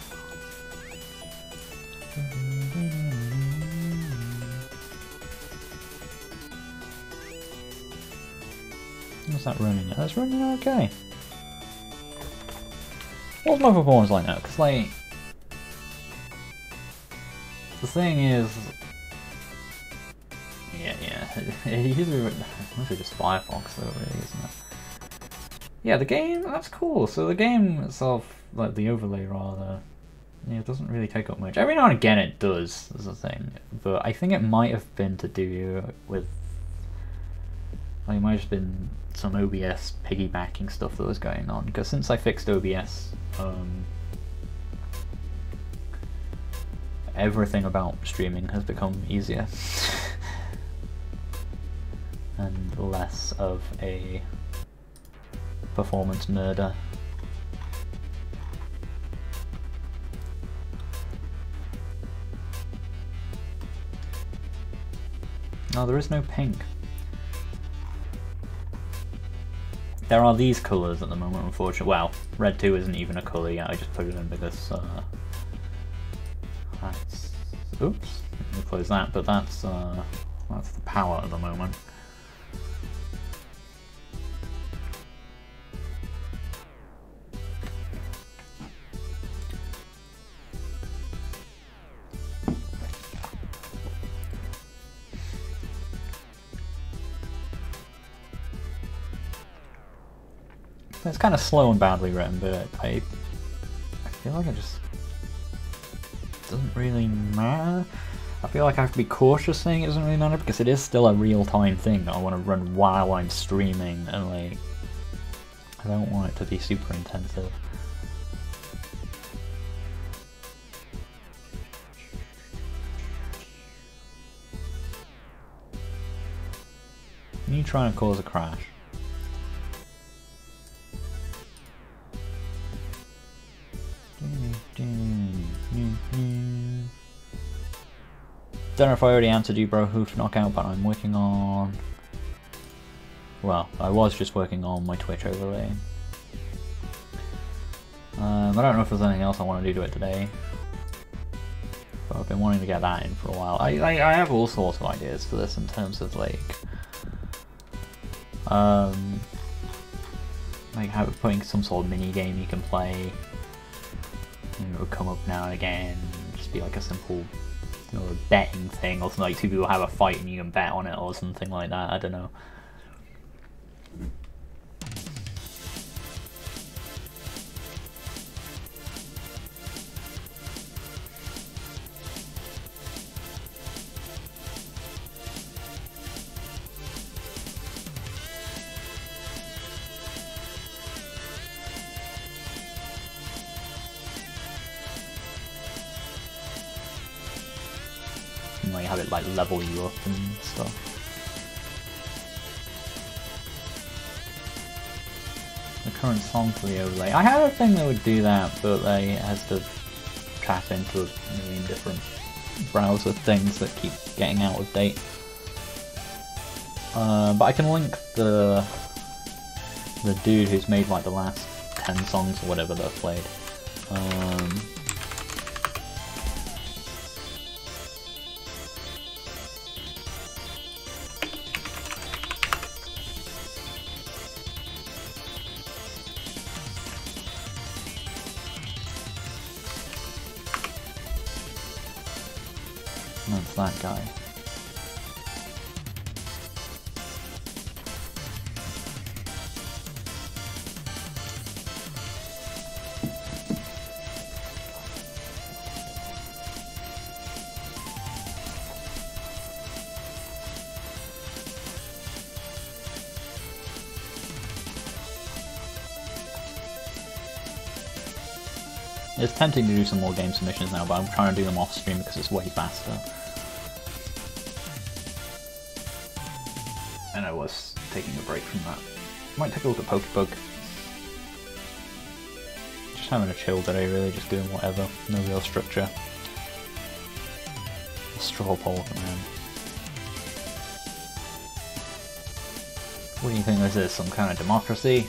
How's that running? That's running okay. What's my performance like now? Because, like, the thing is, it usually mostly just Firefox though, really, isn't it? Yeah, the game, that's cool. So the game itself, like the overlay rather, yeah, it doesn't really take up much. Every now and again it does, is the thing. But I think it might have been to do with, like, it might have been some OBS piggybacking stuff that was going on. Because since I fixed OBS, everything about streaming has become easier. And less of a performance murder. No, there is no pink. There are these colours at the moment, unfortunately. Well, red 2 isn't even a colour yet, I just put it in because that's... Oops, let me close that, but that's the power at the moment. It's kind of slow and badly written, but I feel like it just doesn't really matter. I feel like I have to be cautious saying it doesn't really matter because it is still a real-time thing that I want to run while I'm streaming, and like I don't want it to be super intensive. You trying to cause a crash? Don't know if I already answered you, bro, Hoof Knockout, but I'm working on... Well, I was just working on my Twitch overlay. I don't know if there's anything else I want to do to it today. But I've been wanting to get that in for a while. I have all sorts of ideas for this in terms of like how putting some sort of mini game you can play. You know, it would come up now and again, just be like a simple, you know, a betting thing, or something like two people have a fight and you can bet on it or something like that, I don't know. Like have it like level you up and stuff. The current song for the overlay. I had a thing that would do that, but they has to tap into a million different browser things that keep getting out of date. But I can link the dude who's made like the last 10 songs or whatever that I've played. That's that guy. It's tempting to do some more game submissions now, but I'm trying to do them off stream because it's way faster. And I was taking a break from that. Might take a look at Pokebug. Just having a chill day really, just doing whatever, no real structure. A straw poll, man. What do you think this is, some kind of democracy?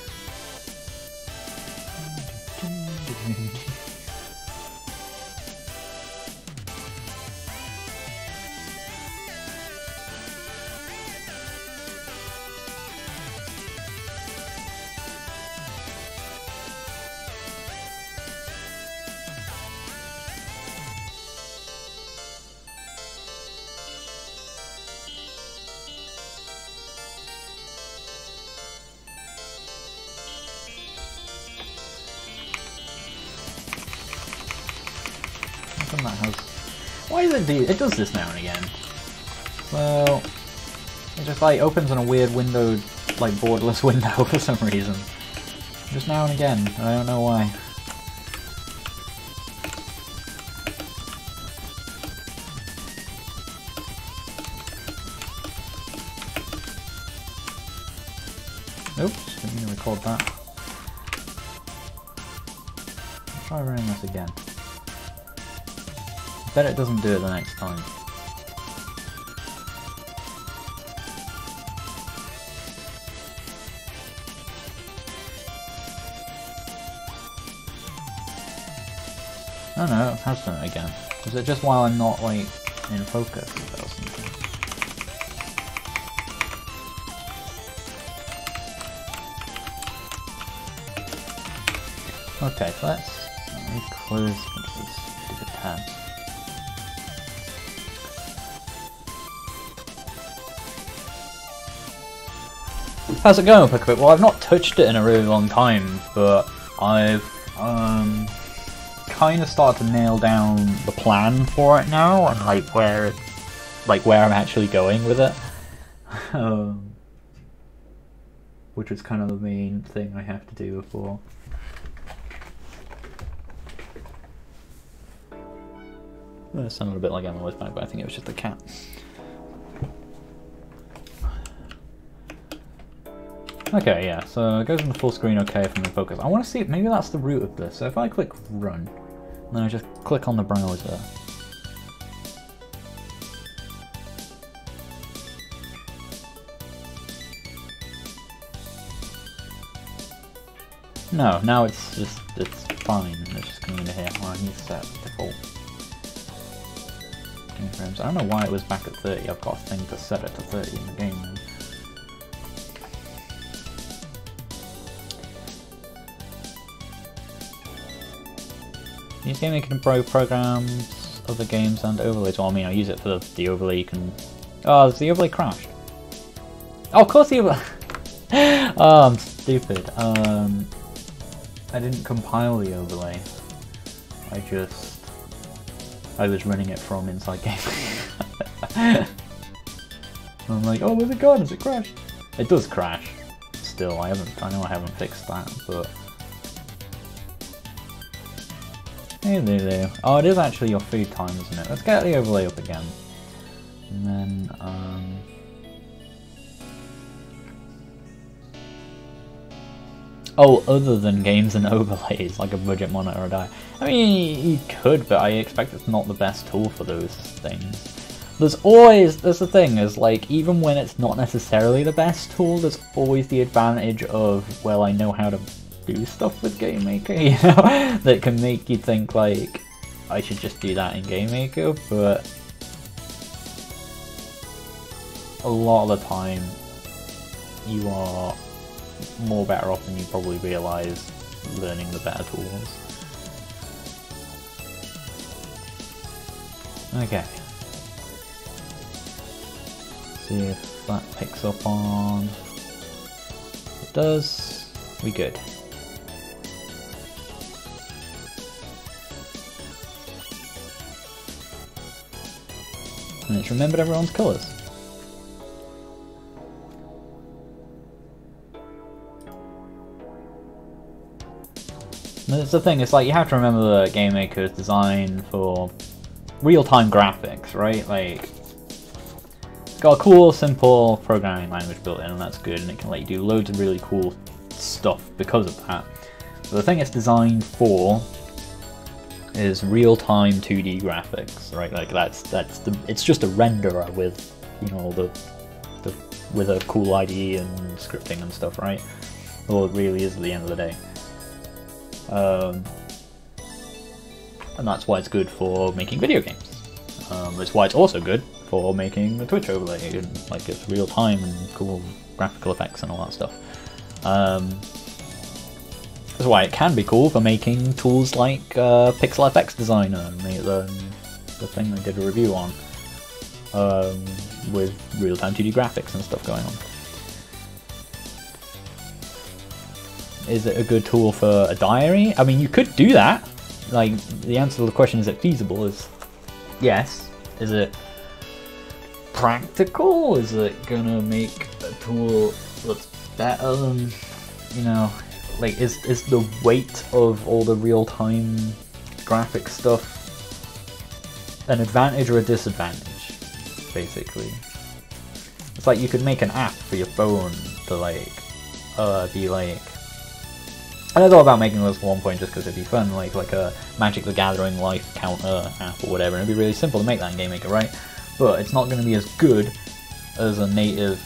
something that has... Why does it do... It does this now and again. So... It just like opens in a weird window, like borderless window for some reason. Just now and again, and I don't know why. Oops, didn't mean to record that. I'll try running this again. I bet it doesn't do it the next time. Oh no, it has done it again. Is it just while I'm not, like, in focus or something? Okay, so let me close a bunch of these stupid tabs. How's it going, Pickabit? Well, I've not touched it in a really long time, but I've kind of started to nail down the plan for it now and like where I'm actually going with it. Which is kind of the main thing I have to do before. It sounded a bit like Emma was back, but I think it was just a cat. Okay, yeah, so it goes into full screen okay if I'm in focus. I want to see, maybe that's the root of this. So if I click run, and then I just click on the browser. No, now it's fine. It's just coming into here. Oh, I need to set default. Frames. I don't know why it was back at 30. I've got a thing to set it to 30 in the game now. Use GameMaker to programs, other games and overlays. Well, I mean, I use it for the overlay you can... Oh, the overlay crashed. Oh, of course the overlay... Oh, I'm stupid. I didn't compile the overlay. I was running it from inside GameMaker. I'm like, oh, where's it gone? Has it crashed? It does crash. Still, I know I haven't fixed that, but... Hey Lulu. Oh, it is actually your food time, isn't it? Let's get the overlay up again. And then, oh, other than games and overlays, like a budget monitor or die. I mean, you could, but I expect it's not the best tool for those things. There's the thing, is like, even when it's not necessarily the best tool, there's always the advantage of, well, I know how to do stuff with GameMaker, you know, that can make you think like I should just do that in GameMaker, but a lot of the time you are more better off than you probably realise learning the better tools. Okay. See if that picks up on... It does. We good. And it's remembered everyone's colours. That's the thing, it's like you have to remember that GameMaker is designed for real-time graphics, right? Like, it's got a cool, simple programming language built in, and that's good, and it can let you do loads of really cool stuff because of that. But the thing it's designed for is real-time 2D graphics, right? Like it's just a renderer with, you know, with a cool IDE and scripting and stuff, right? All it really is at the end of the day. And that's why it's good for making video games. That's why it's also good for making the Twitch overlay, and like it's real time and cool graphical effects and all that stuff. That's why it can be cool for making tools like Pixel FX Designer, the thing I did a review on, with real-time 2D graphics and stuff going on. Is it a good tool for a diary? I mean, you could do that. like, the answer to the question, is it feasible, is yes. Is it practical? Is it gonna make a tool that's better than, you know, like, is the weight of all the real-time graphic stuff an advantage or a disadvantage, basically? It's like you could make an app for your phone to, like, be like... And I thought about making this at one point just because it'd be fun, like a Magic the Gathering life counter app or whatever, and it'd be really simple to make that in GameMaker, right? But it's not going to be as good as a native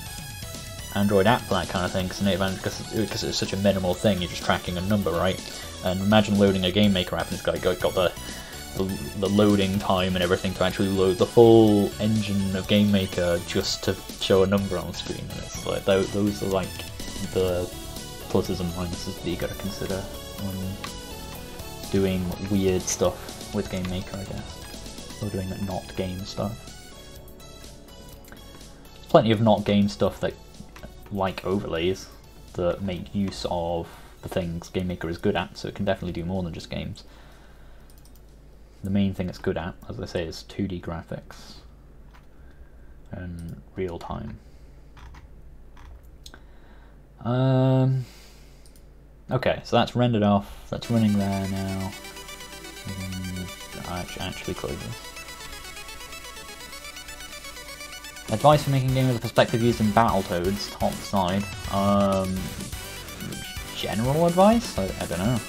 Android app for that kind of thing, because it's such a minimal thing, you're just tracking a number, right? And imagine loading a GameMaker app and it's got the loading time and everything to actually load the full engine of GameMaker just to show a number on the screen. And it's like those are like the pluses and minuses that you got to consider when doing weird stuff with GameMaker, I guess, or doing not game stuff. There's plenty of not game stuff that, like overlays, that make use of the things GameMaker is good at, so it can definitely do more than just games. The main thing it's good at, as I say, is 2D graphics and real time. Okay, so that's rendered off, that's running there now. Actually close this. Advice for making game with a perspective used in Battletoads, top side. General advice? I don't know.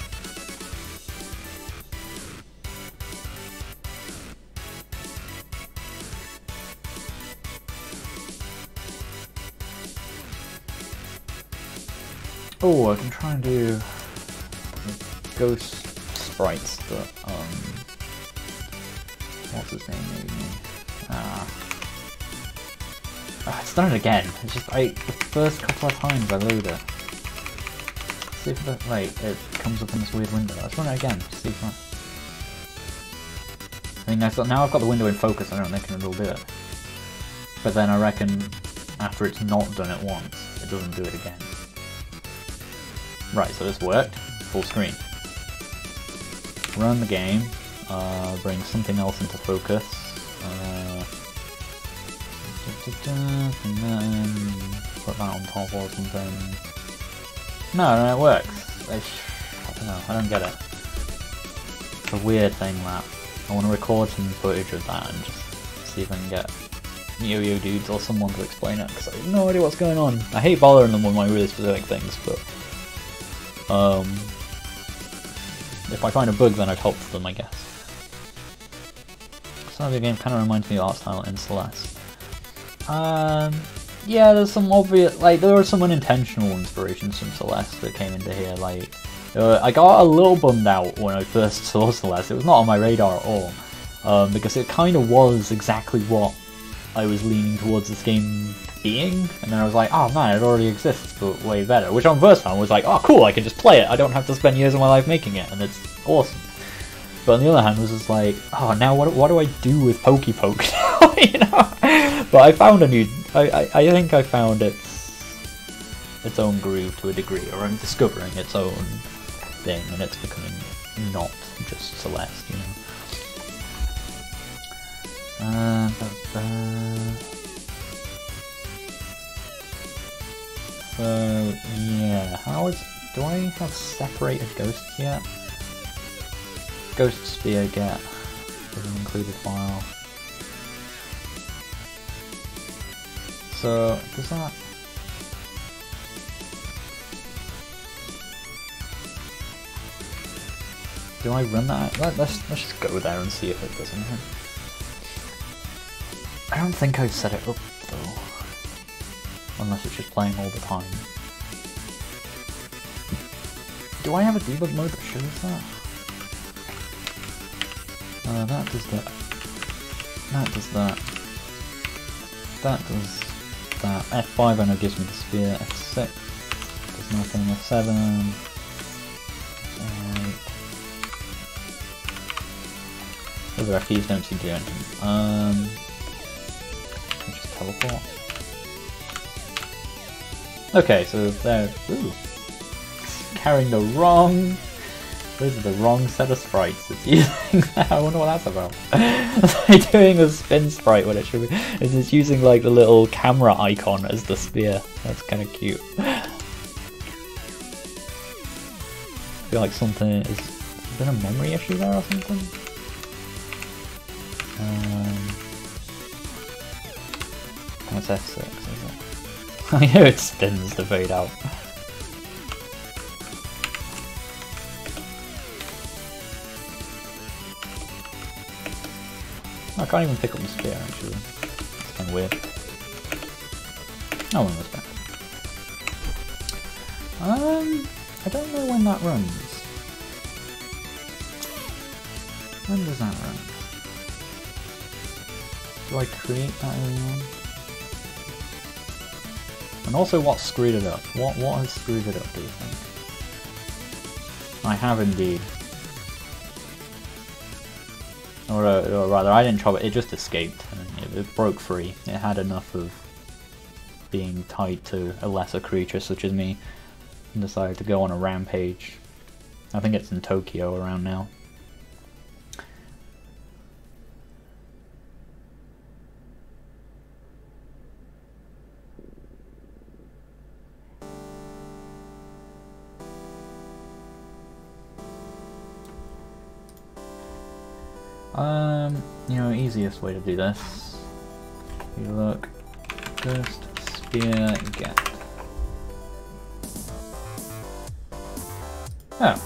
Oh, I can try and do ghost sprites that, what's his name made me? It's done it again. It's just, the first couple of times I load it. See if it comes up in this weird window. Let's run it again, see if that... I mean, now I've got the window in focus, I don't think it'll do it. But then I reckon, after it's not done it once, it doesn't do it again. Right, so this worked. Full screen. Run the game. Bring something else into focus. Put that on top or something. No, it works. I don't know, I don't get it. It's a weird thing that. I want to record some footage of that and just see if I can get Yo-Yo Dudes or someone to explain it, because I have no idea what's going on. I hate bothering them with my really specific things, but if I find a bug, then I'd help them, I guess. Some of the game kind of reminds me of art style in Celeste. Yeah, there's some obvious, like, there were some unintentional inspirations from Celeste that came into here, like, I got a little bummed out when I first saw Celeste. It was not on my radar at all, because it kind of was exactly what I was leaning towards this game being, and then I was like, oh man, it already exists, but way better. Which on first time was like, oh cool, I can just play it, I don't have to spend years of my life making it, and it's awesome. But on the other hand, it was just like, oh, now what do I do with Pokey Poke now, you know? But I found a new, I think I found its own groove to a degree, or I'm discovering its own thing, and it's becoming not just Celeste, you know. So yeah, do I have separated ghosts yet? Ghost Spear get is an included file. So does that? Do I run that? Let's just go there and see if it does anything. I don't think I've set it up though, unless it's just playing all the time. Do I have a debug mode that shows that? That does that. That does that. That does that. F5 I know gives me the spear. F6 does nothing. F7. Those are Fs don't seem to do anything. Just teleport. Okay, so there. Ooh, carrying the Those are the wrong set of sprites it's using. I wonder what that's about. It's like doing a spin sprite when it should be. It's using like the little camera icon as the spear. That's kind of cute. I feel like something is there a memory issue there or something? That's F6, is it? I know it spins to fade out. I can't even pick up the spear actually. It's kind of weird. Oh, one was back. I don't know when that runs. When does that run? Do I create that early on? And also what screwed it up? What has screwed it up, do you think? I have indeed. Or rather, I didn't chop it, it just escaped. It broke free. It had enough of being tied to a lesser creature such as me and decided to go on a rampage. I think it's in Tokyo around now. You know, easiest way to do this. You look, Ghost Spear get. Oh,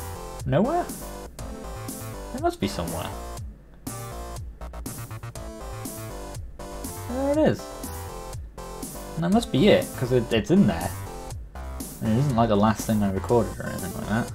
nowhere? It must be somewhere. There it is. And that must be it, because it's in there. And it isn't like the last thing I recorded or anything like that.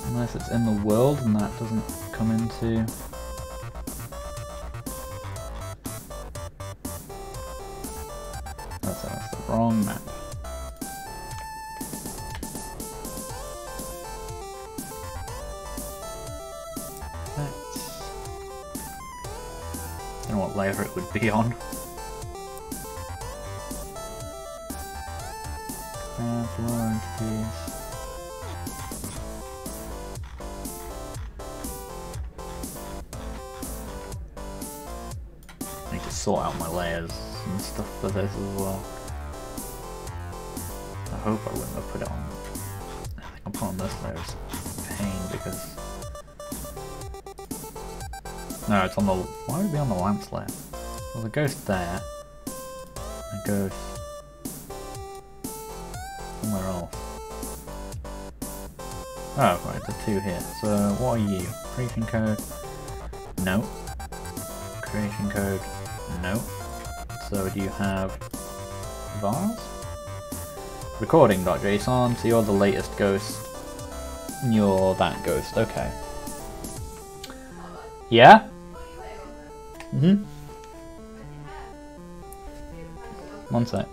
Unless it's in the world and that doesn't come into... That's the wrong map. I don't know what layer it would be on. Floor entities. I need to sort out my layers and stuff for this as well. I hope I wouldn't have put it on. I think I'll put on this layer as pain because... No, it's on the... Why would it be on the lamps layer? There's a ghost there. A ghost... somewhere else. Oh, right, there's two here. So, what are you? Creation code? No. Creation code? No. So, do you have vars? Recording.json, so you're the latest ghost. And you're that ghost, okay. Yeah? Mm-hmm. One sec.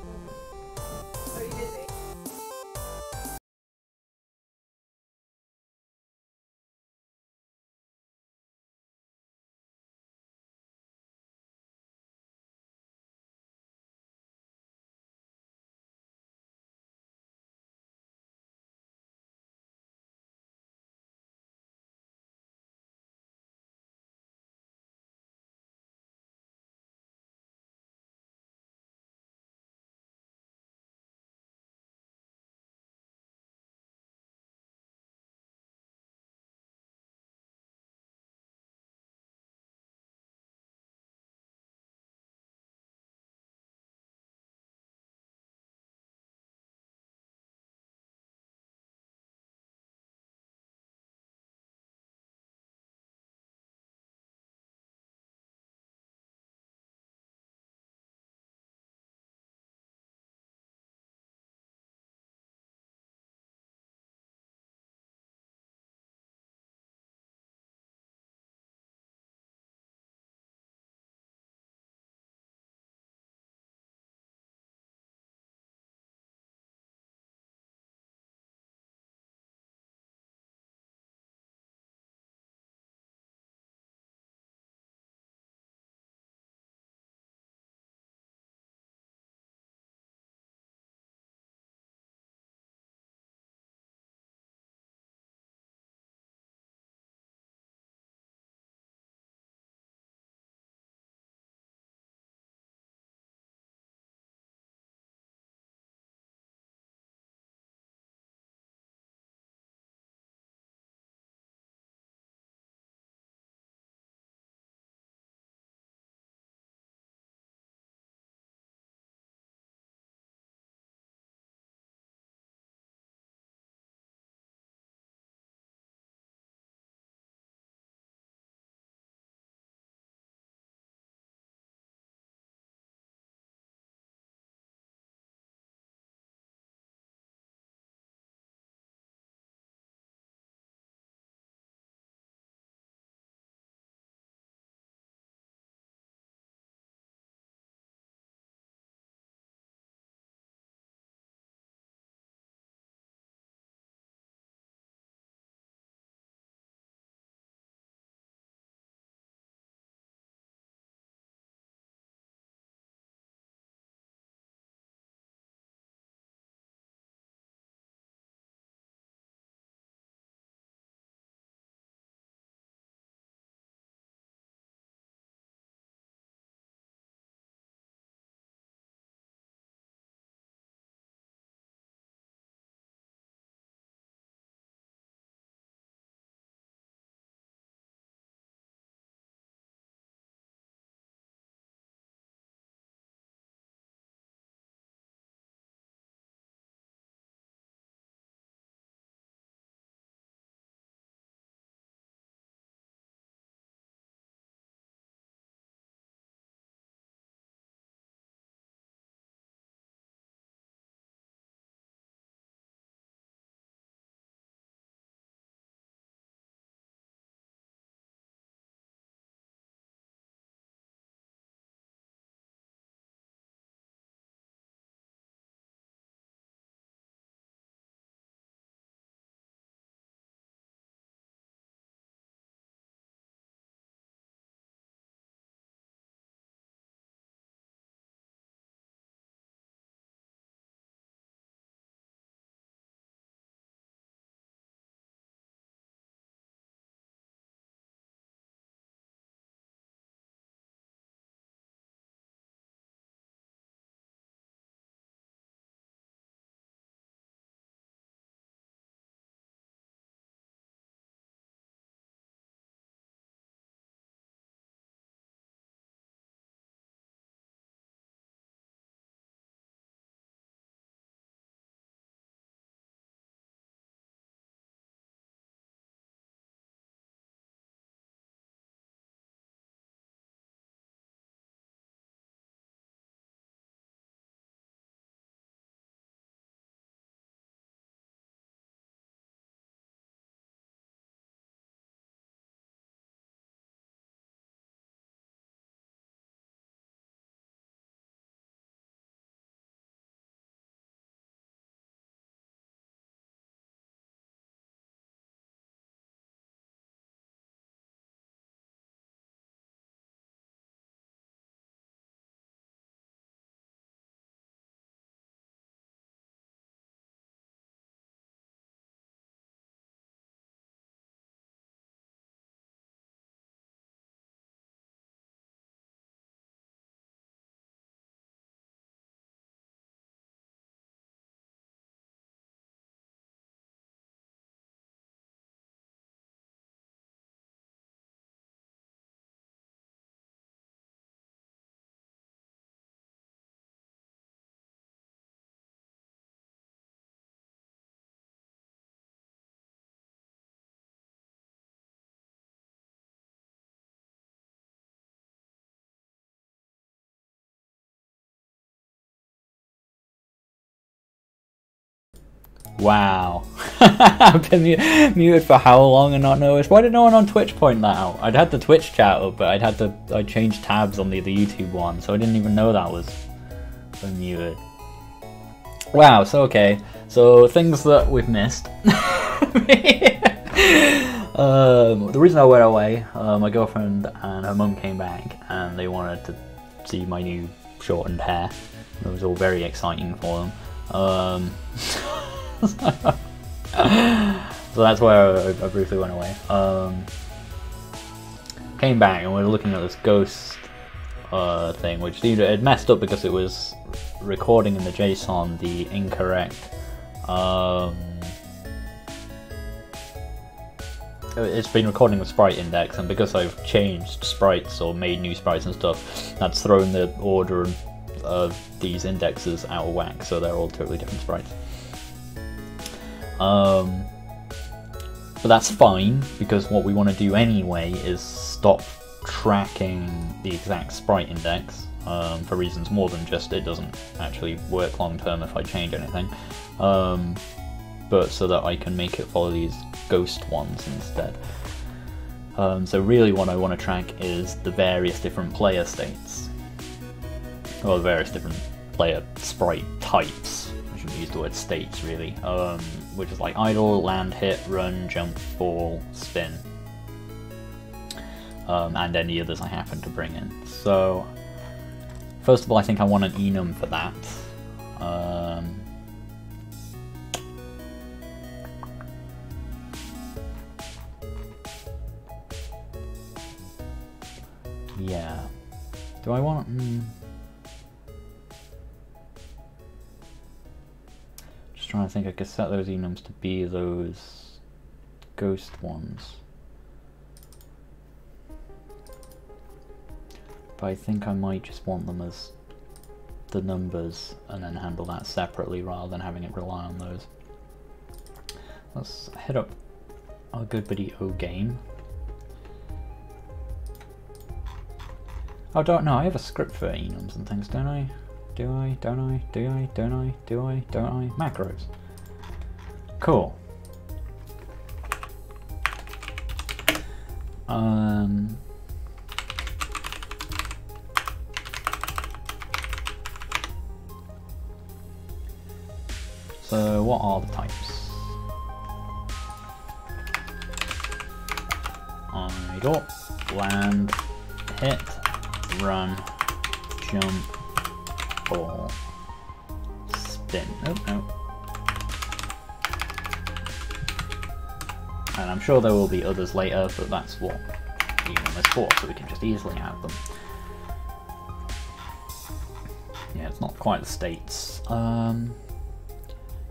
Wow. I've been muted for how long and not noticed? Why did no one on Twitch point that out? I'd had the Twitch chat up, but I changed tabs on the YouTube one, so I didn't even know that was muted. Wow, so okay. So things that we've missed. The reason I went away, my girlfriend and her mum came back and they wanted to see my new shortened hair. It was all very exciting for them. So that's why I briefly went away. Came back and we were looking at this ghost thing, which it messed up because it was recording in the JSON the incorrect it's been recording the sprite index, and because I've changed sprites or made new sprites and stuff, that's thrown the order of these indexes out of whack, so they're all totally different sprites. But that's fine, because what we want to do anyway is stop tracking the exact sprite index, for reasons more than just it doesn't actually work long term if I change anything, but so that I can make it follow these ghost ones instead. So really what I want to track is the various different player states, or the various different player sprite types. I shouldn't use the word states really, which is like idle, land, hit, run, jump, fall, spin, and any others I happen to bring in. So first of all, I think I want an enum for that. Yeah. Do I want... Just trying to think, I could set those enums to be those ghost ones. But I think I might just want them as the numbers and then handle that separately rather than having it rely on those. Let's hit up our good buddy O-Game. Oh, don't know. I have a script for enums and things, don't I? Do I? Don't I? Do I? Don't I? Do I? Don't I? Macros. Cool. So what are the types? Idle, land, hit, run, jump, fall, spin. Oh, no. And I'm sure there will be others later, but that's what enum is for, so we can just easily add them. Yeah, it's not quite the states.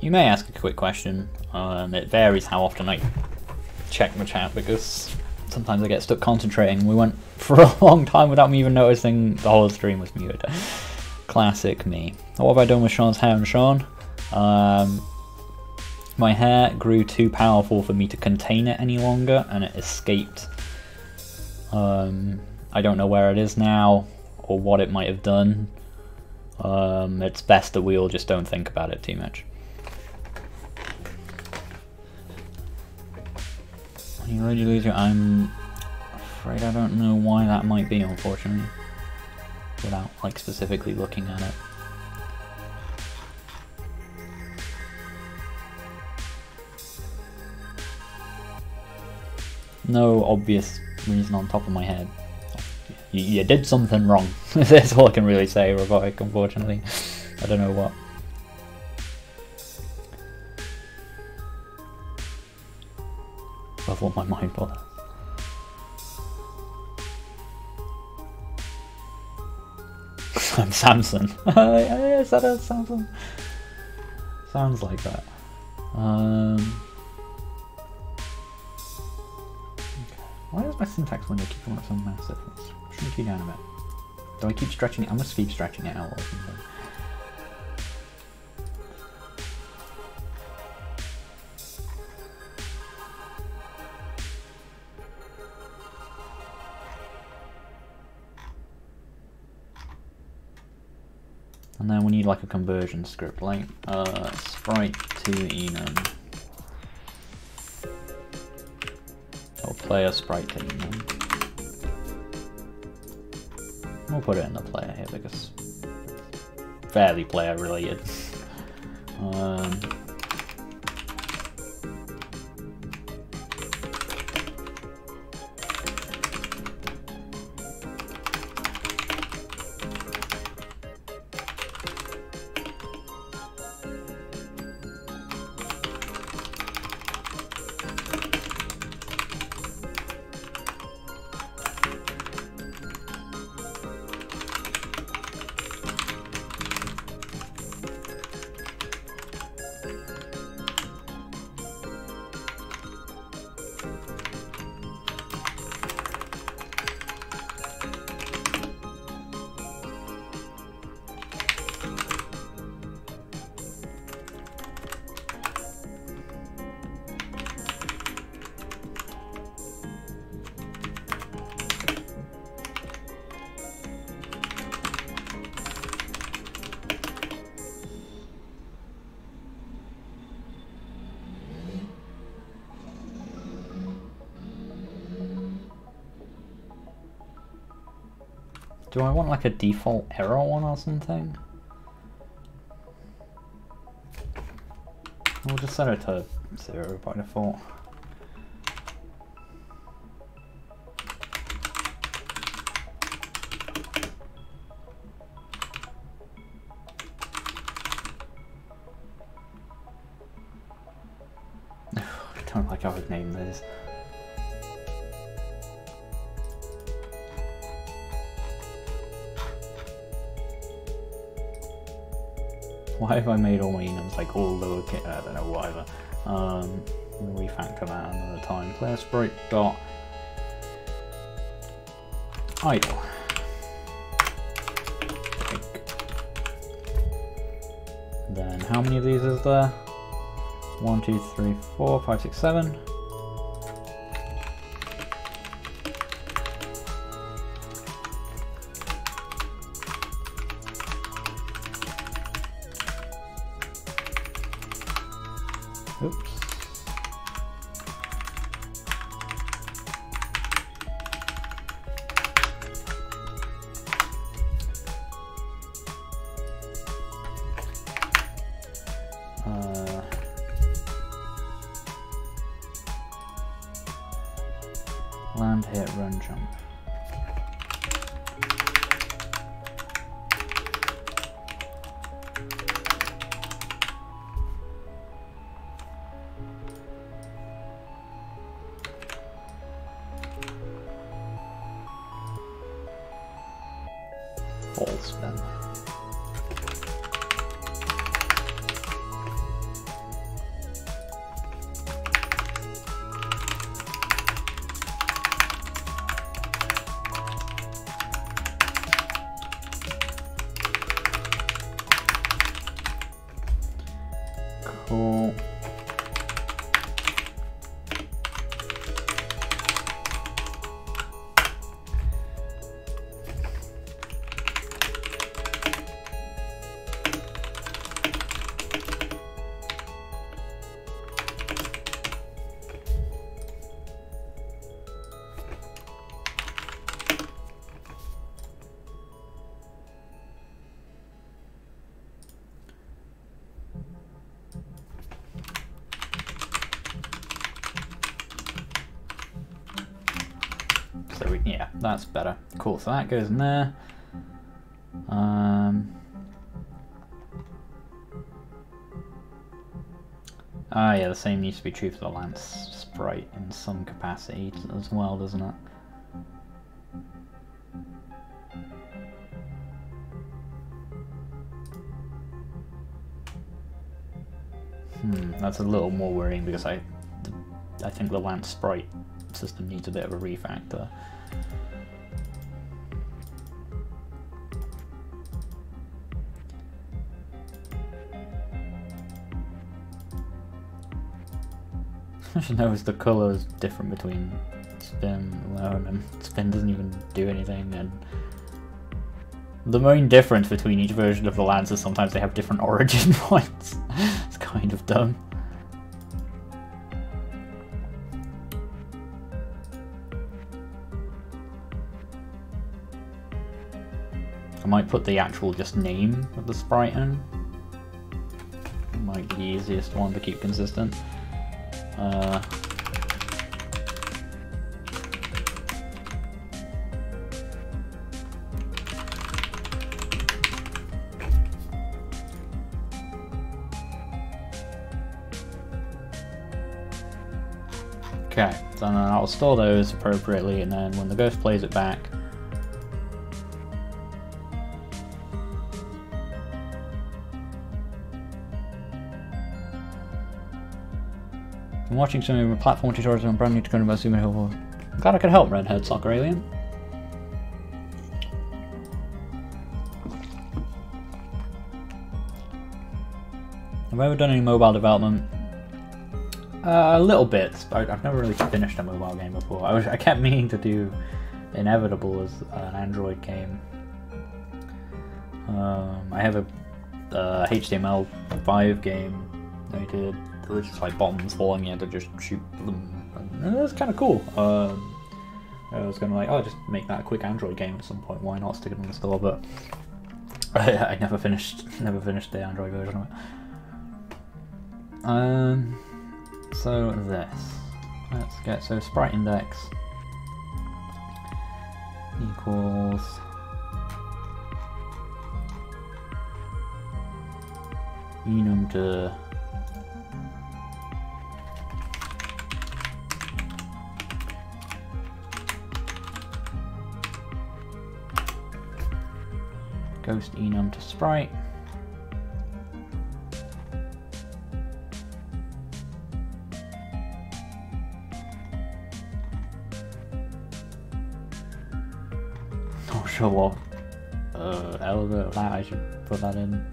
You may ask a quick question. It varies how often I check my chat, because sometimes I get stuck concentrating. We went for a long time without me even noticing the whole stream was muted. Classic me. What have I done with Sean's hair and Sean? My hair grew too powerful for me to contain it any longer, and it escaped. I don't know where it is now, or what it might have done. It's best that we all just don't think about it too much. You already lose your... I'm afraid I don't know why that might be, unfortunately, without like specifically looking at it. No obvious reason on top of my head. You did something wrong. That's all I can really say, Robotic, unfortunately. I don't know what. That's what my mind was. I'm Samson. Is that a Samson? Sounds like that. Why does my syntax window keep coming up so massive? Shouldn't be down a bit. Do I keep stretching it? I must keep stretching it out or something. And then we need like a conversion script, like sprite to enum. Or player sprite to enum. We'll put it in the player here because it's fairly player related. Do I want like a default error one or something? We'll just set it to 0 by default. I don't like how I've named this. Why have I made all my enums like all lowercase? I don't know, whatever. We'll refactor that another time. Player sprite dot idle. Then how many of these is there? 1, 2, 3, 4, 5, 6, 7. Oops. Land, hit, run, jump. False then. Cool. So yeah, that's better. Cool, so that goes in there. Yeah, the same needs to be true for the Lance sprite in some capacity as well, doesn't it? That's a little more worrying because I think the Lance sprite system needs a bit of a refactor. I should notice the colour is different between spin alone and spin doesn't even do anything, and the main difference between each version of the Lance is sometimes they have different origin points. It's kind of dumb. I might put the actual just name of the sprite in. Might be the easiest one to keep consistent. Okay, so then I'll store those appropriately, and then when the ghost plays it back, I'm watching some of your platform tutorials on brand new to about Super Hill. I'm glad I could help, Redhead Soccer Alien. Have I ever done any mobile development? A little bit, but I've never really finished a mobile game before. I kept meaning to do Inevitable as an Android game. I have a HTML5 game I did. It was just like bombs falling, you had to just shoot them. And it was kind of cool. I was gonna like, just make that a quick Android game at some point. Why not stick it on the store? But I never finished the Android version of it. So this, let's get sprite index equals enum to ghost enum to sprite. Not sure what element of that I should put that in.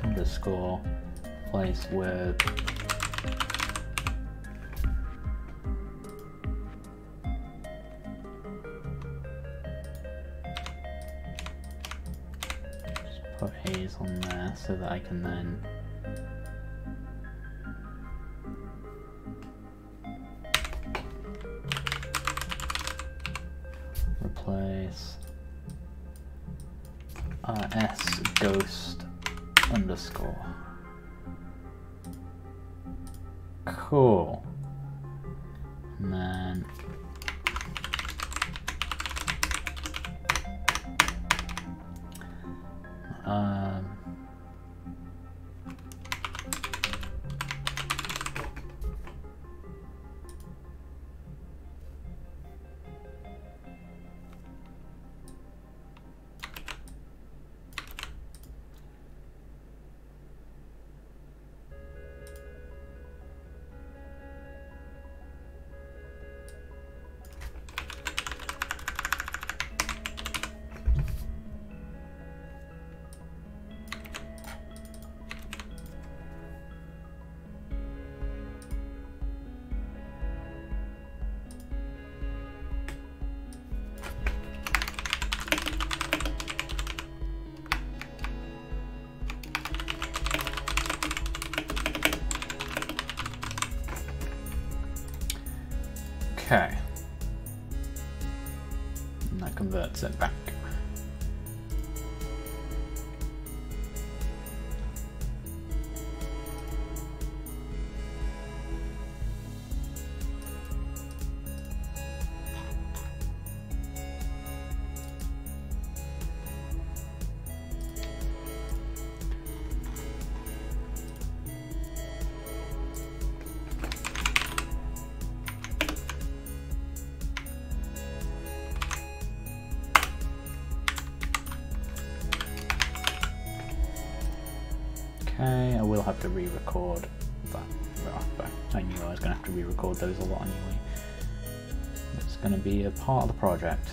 Underscore place with just put A's on there so that I can then replace s ghost underscore. Cool. And then okay, and that converts it back. Okay, I will have to re-record that. But I knew I was going to have to re-record those a lot anyway. It's going to be a part of the project.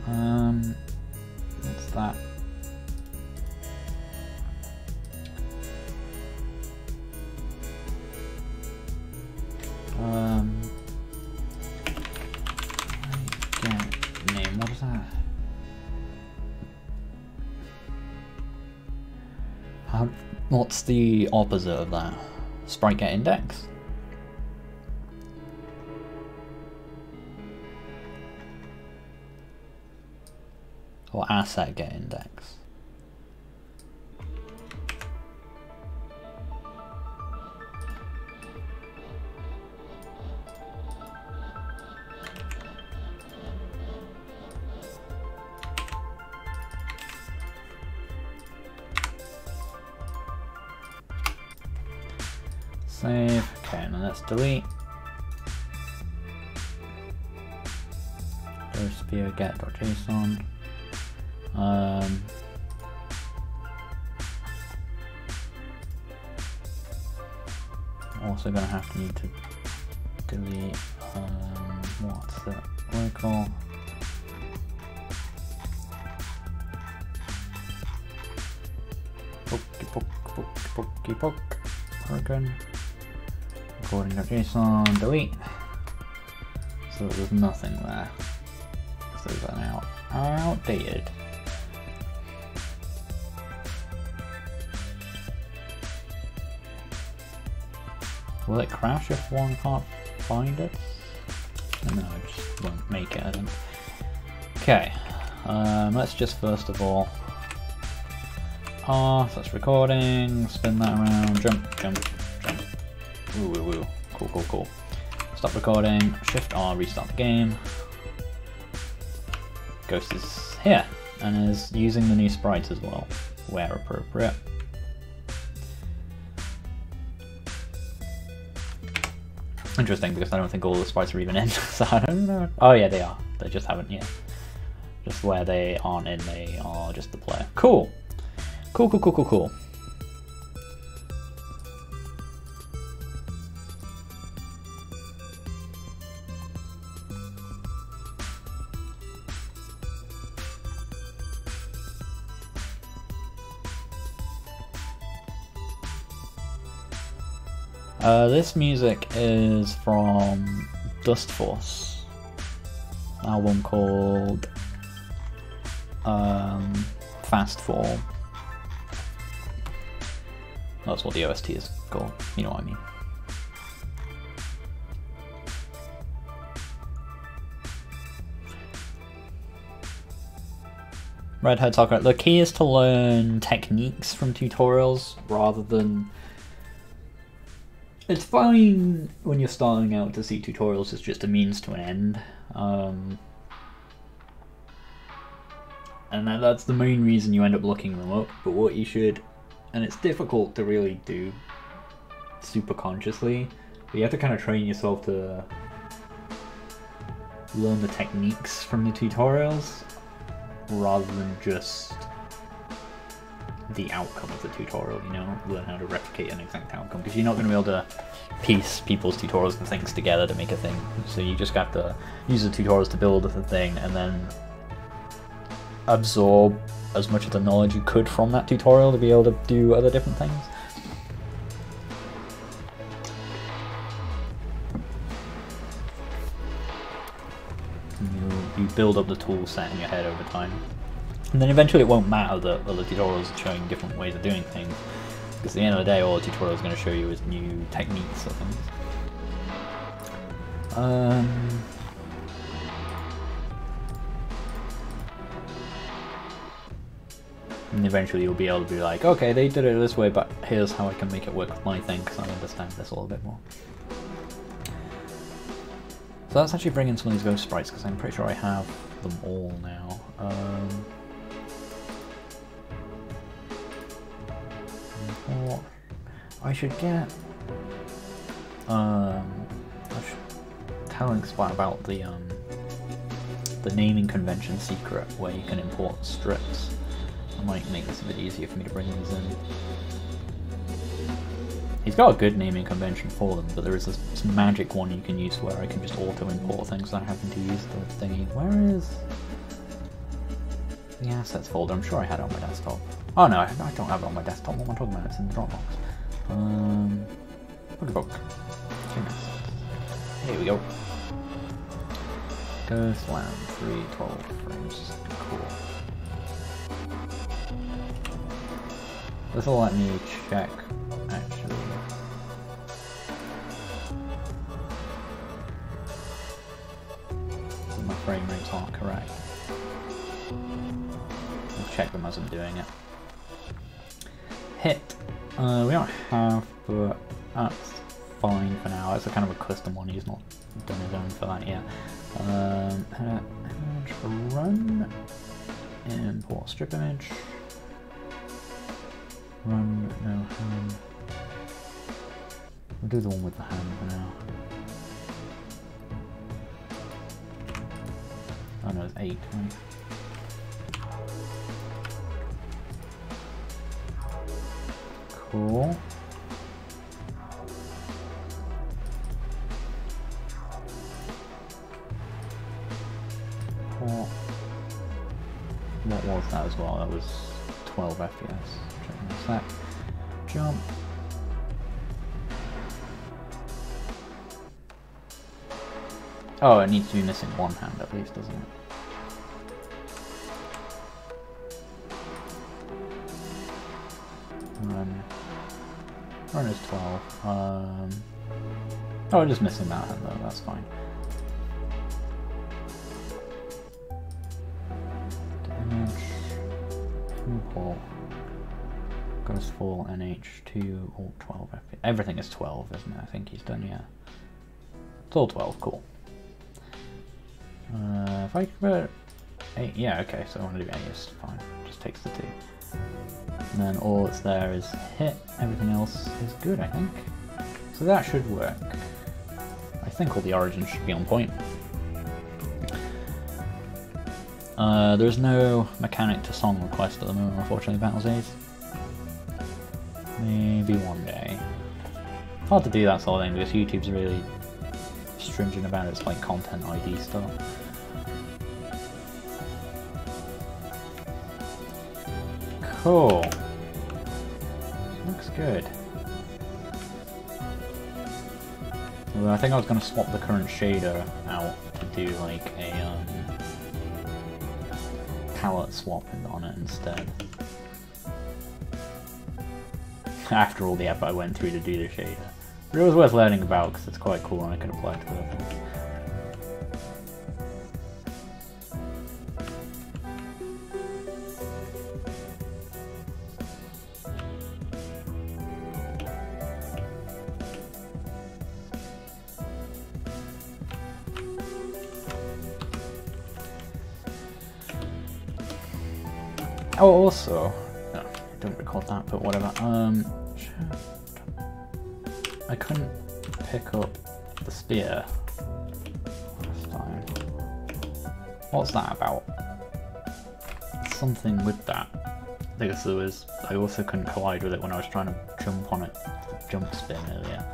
What's that? What's the opposite of that? Sprite get index? Or asset get index? Save. Okay, and then let's delete. Sphere get.json. Also gonna have to need to delete what's that local. Poke. Broken. Recording.json, delete. So there's nothing there. So those are now outdated. Will it crash if one can't find it? No, it just won't make it, I think. Okay, let's just first of all so that's recording, spin that around, jump. Ooh. Cool. Stop recording, Shift R, restart the game. Ghost is here, and is using the new sprites as well, where appropriate. Interesting, because I don't think all the sprites are even in, so I don't know. Oh yeah, they are. They just haven't yet. Just where they aren't in, they are just the player. Cool. Cool. This music is from Dust Force, album called Fast Form. That's what the OST is called, you know what I mean. Redhead Talker, the key is to learn techniques from tutorials rather than... It's fine when you're starting out to see tutorials as just a means to an end. And that's the main reason you end up looking them up, but what you should... And it's difficult to really do super consciously, but you have to kind of train yourself to learn the techniques from the tutorials rather than just the outcome of the tutorial, you know, learn how to replicate an exact outcome, because you're not going to be able to piece people's tutorials and things together to make a thing, so you just have to use the tutorials to build the thing and then absorb as much of the knowledge you could from that tutorial to be able to do other different things. You build up the tool set in your head over time. And then eventually it won't matter that other tutorials are showing different ways of doing things, because at the end of the day all the tutorial is going to show you is new techniques or things. And eventually you'll be able to be like, okay, they did it this way, but here's how I can make it work with my thing, because I understand this a little bit more. So let's actually bring in some of these ghost sprites, because I'm pretty sure I have them all now. I should get... I should tell Splat about the naming convention secret where you can import strips. I might make this a bit easier for me to bring these in. He's got a good naming convention for them, but there is this magic one you can use where I can just auto-import things that I happen to use the thingy. Where is the assets folder? I'm sure I had it on my desktop. Oh no, I don't have it on my desktop. What am I talking about? It's in the Dropbox. Here we go. Ghostland 312 frames. Cool. This will let me check actually. So my frame rates aren't correct. I'll check them as I'm doing it. Hit. We don't have, but that's fine for now. It's a kind of a custom one. He's not done his own for that yet. Image run. Import strip image. Run, no hand. We'll do the one with the hand for now. Oh no, it's 8, right? Cool. What was that as well? That was 12 FPS. Checking the sec. Jump. Oh, it needs to be missing one hand at least, doesn't it? Run is 12. Oh, just missing that hand though, that's fine. Image, import, goes full NH2, all 12 FPS. Everything is 12, isn't it? I think he's done, yeah. It's all 12, cool. If I convert 8, yeah, okay, so I want to do 8 is fine, just takes the 2. And then all that's there is hit, everything else is good, I think. So that should work. I think all the origins should be on point. There's no mechanic to song request at the moment, unfortunately, Battlesays. Maybe one day. Hard to do that sort of thing because YouTube's really stringent about its like content ID stuff. Cool. Looks good. Well, I think I was going to swap the current shader out to do like a palette swap on it instead. After all the effort I went through to do the shader. But it was worth learning about because it's quite cool and I could apply it to other things. Oh, also, no, I don't record that, but whatever. I couldn't pick up the spear last time. What's that about? Something with that. Because there was, I also couldn't collide with it when I was trying to jump on it, jump spin earlier.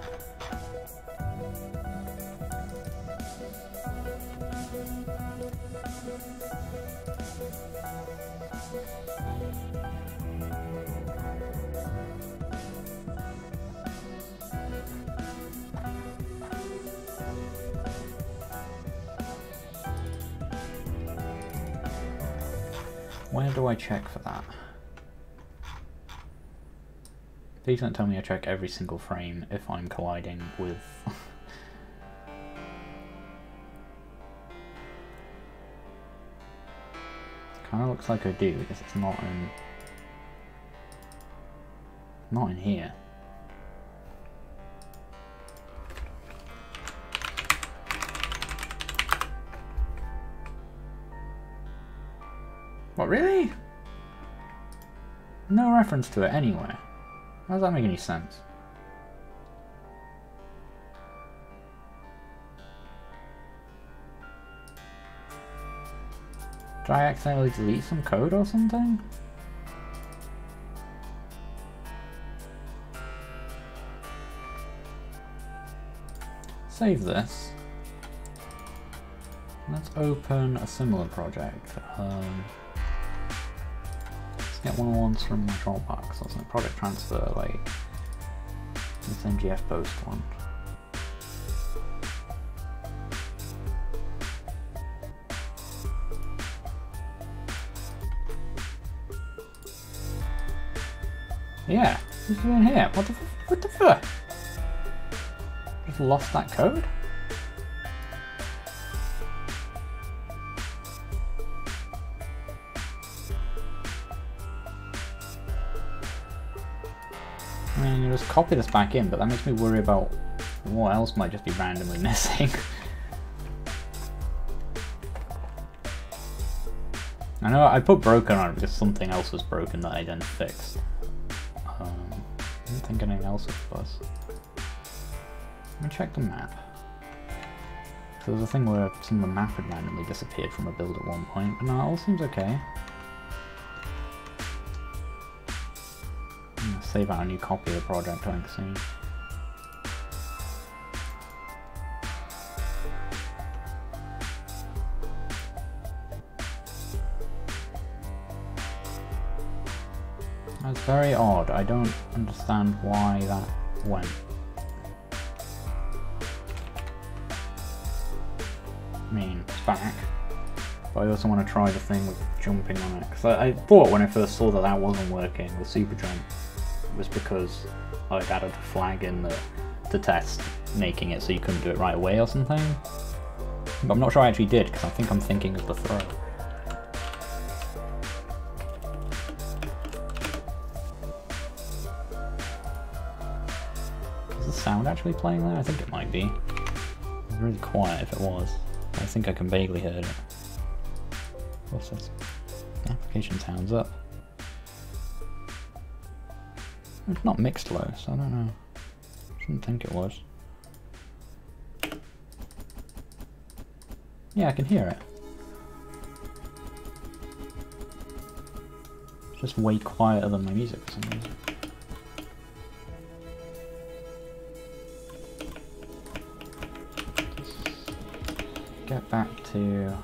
Where do I check for that? Please don't tell me I check every single frame if I'm colliding with... Kinda looks like I do because it's not in here. What, really? No reference to it anywhere. How does that make any sense? Did I accidentally delete some code or something? Save this. Let's open a similar project. Let's get one of the ones from my Dropbox. That's like project transfer, like this NGF post one. Yeah, What's doing here? What the fuck? Just lost that code? I mean, you just copy this back in, but that makes me worry about what else might just be randomly missing. I know I put broken on it because something else was broken that I then fixed. I don't think anything else was. Let me check the map. So there's a thing where some of the map had randomly disappeared from a build at one point, but no, it all seems okay. I'm gonna save out a new copy of the project so I can see. That's very odd. I don't understand why that went. I mean, it's back. But I also want to try the thing with jumping on it. Because I thought when I first saw that that wasn't working, the super jump, it was because I'd added a flag in to test making it so you couldn't do it right away or something. But I'm not sure I actually did, because I think I'm thinking of the throw. Sound actually playing there? I think it might be. It was really quiet if it was. I think I can vaguely hear it. What's this? The application sounds up. It's not mixed low, so I don't know. Shouldn't think it was. Yeah, I can hear it. It's just way quieter than my music for some reason. Get back to...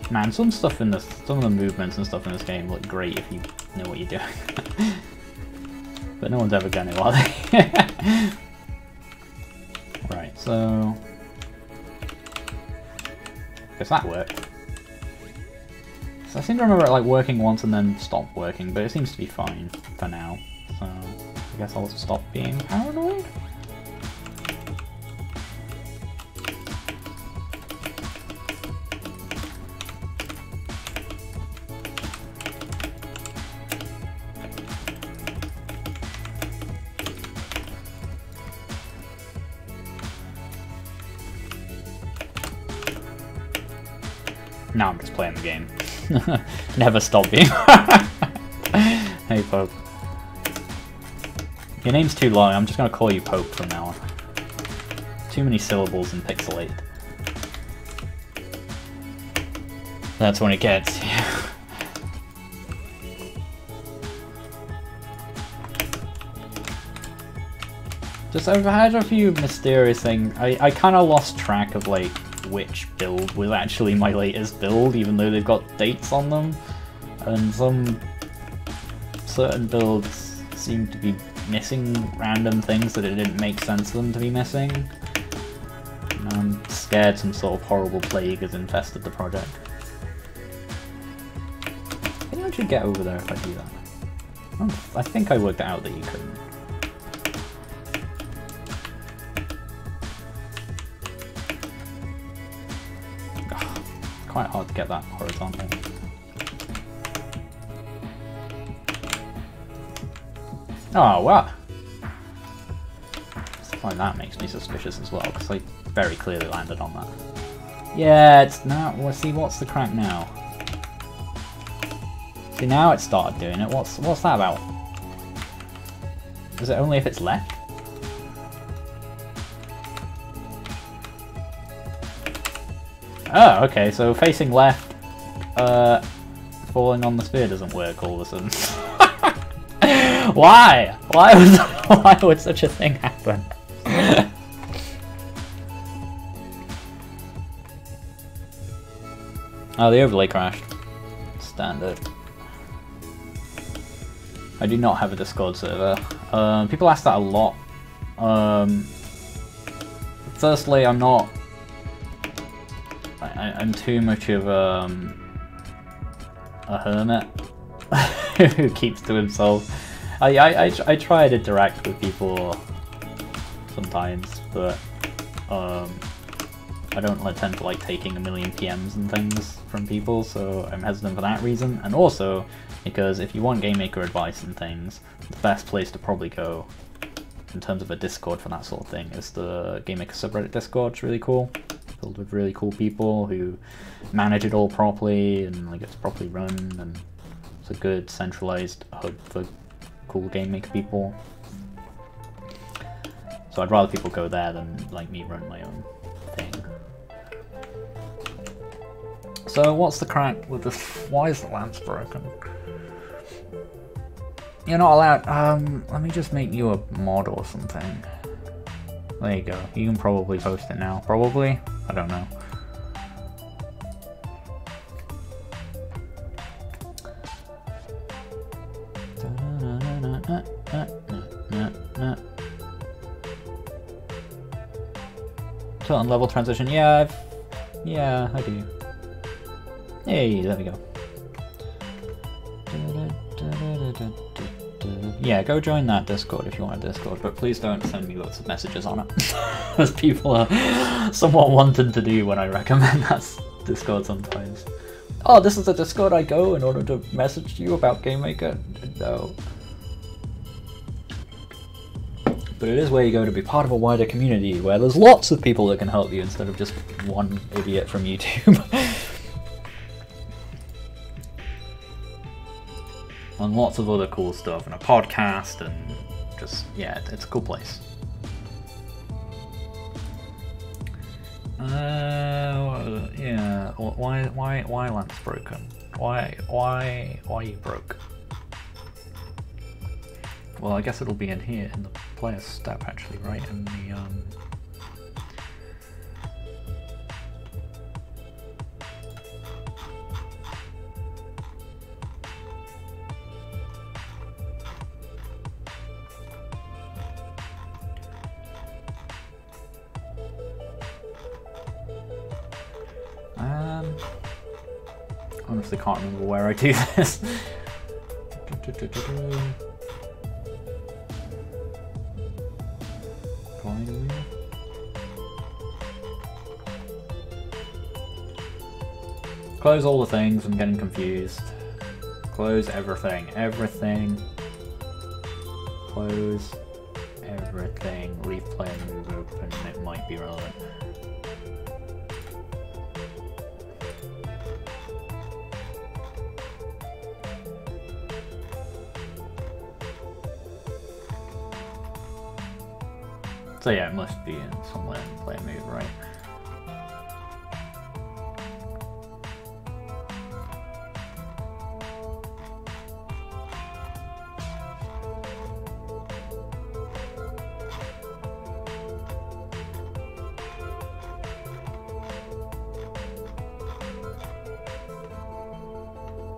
Man, some stuff in this, some of the movements and stuff in this game look great if you know what you're doing. But no one's ever gonna, are they? Right, so... Guess that worked. So I seem to remember it like working once and then stopped working, but it seems to be fine for now. So I guess I'll stop being paranoid. Now I'm just playing the game. Never stop being. Hey Pope. Your name's too long, I'm just gonna call you Pope from now on. Too many syllables in Pixel 8. That's when it gets you. Just I've had a few mysterious things. I kinda lost track of like which build was actually my latest build, even though they've got dates on them. And some certain builds seem to be missing random things that it didn't make sense for them to be missing. And I'm scared some sort of horrible plague has infested the project. I think I should get over there if I do that. I think I worked out that you couldn't. Quite hard to get that horizontal. Oh, what? Stuff like that makes me suspicious as well, because I very clearly landed on that. Yeah, it's not. Well, see, what's the crack now? See, now it started doing it. What's that about? Is it only if it's left? Oh, okay, so facing left, falling on the sphere doesn't work all of a sudden. Why? Why would such a thing happen? Oh, the overlay crashed. Standard. I do not have a Discord server. People ask that a lot. Firstly, I'm too much of a hermit who keeps to himself. I try to interact with people sometimes, but I don't tend to like taking a million PMs and things from people, so I'm hesitant for that reason, and also because if you want GameMaker advice and things, the best place to probably go in terms of a Discord for that sort of thing is the GameMaker subreddit Discord. It's really cool, filled with really cool people who manage it all properly and like it's properly run, and it's a good centralized hub for cool GameMaker people. So I'd rather people go there than like me run my own thing. So what's the crack with this? Why is the lamps broken? You're not allowed. Let me just make you a mod or something. There you go. You can probably post it now. Probably? I don't know. Tilt and level transition. Yeah, I do. Hey, there we go. Yeah, go join that Discord if you want a Discord, but please don't send me lots of messages on it. As people are somewhat wanting to do when I recommend that Discord sometimes. Oh, this is a Discord I go in order to message you about GameMaker? No. But it is where you go to be part of a wider community where there's lots of people that can help you instead of just one idiot from YouTube. And lots of other cool stuff, and a podcast, and just, yeah, it's a cool place. Yeah, why lamps broken? Why you broke? Well, I guess it'll be in here, in the player step actually, right? In the, honestly can't remember where I do this. Close all the things, I'm getting confused. Close everything. Close everything. Leave player move open, it might be relevant. So yeah, it must be in somewhere in player move, right?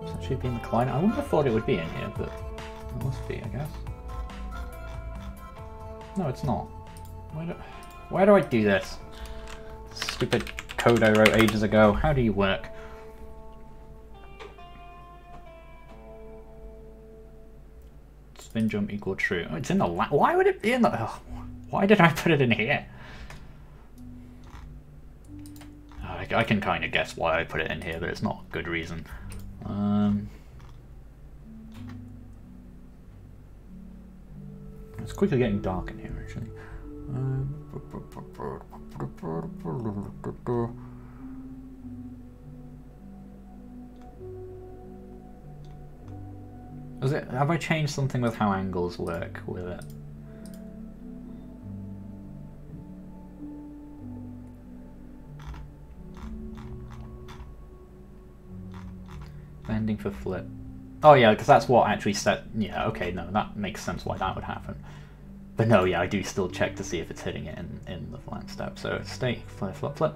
So it should be in the client. I wouldn't have thought it would be in here, but it must be, I guess. No, it's not. Why do I do this? Stupid code I wrote ages ago. How do you work? Spin jump equal true. Oh, it's in the why would it be in the... Oh, why did I put it in here? Oh, I can kind of guess why I put it in here, but it's not a good reason. It's quickly getting dark in here, actually. Have I changed something with how angles work with it? Bending for flip. Oh yeah, because that's what actually set... Yeah, okay, no, that makes sense why that would happen. But no, yeah, I do still check to see if it's hitting it in the flat step. So stay, flip, flip, flip.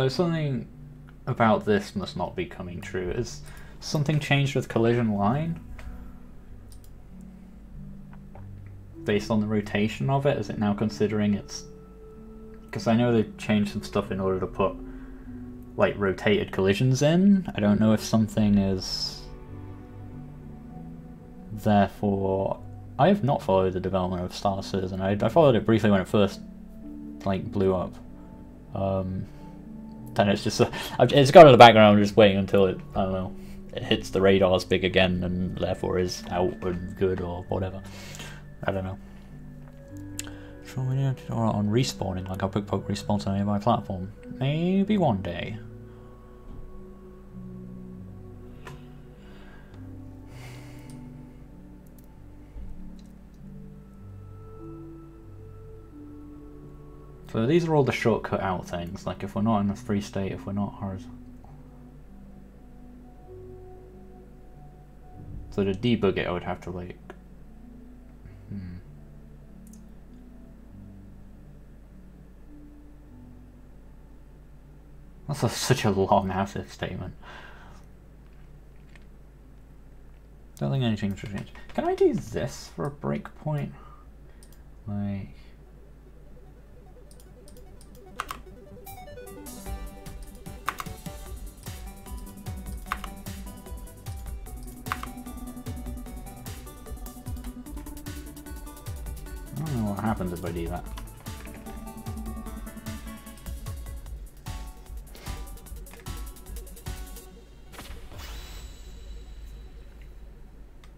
So something about this must not be coming true. Is something changed with collision line? Based on the rotation of it? Is it now considering it's... Because I know they've changed some stuff in order to put like rotated collisions in. I don't know if something is... Therefore... I have not followed the development of Star Citizen. I followed it briefly when it first like blew up. Then it's just it's gone in the background. I'm just waiting until it, I don't know, it hits the radars big again and therefore is out and good or whatever. I don't know. On respawning, like how Big Poke respawns on a nearby platform. Maybe one day. So these are all the shortcut out things, like if we're not in a free state, if we're not horizontal. So to debug it, I would have to like... That's such a long ass if statement. Don't think anything should change. Can I do this for a breakpoint? Like... I don't know what happens if I do that.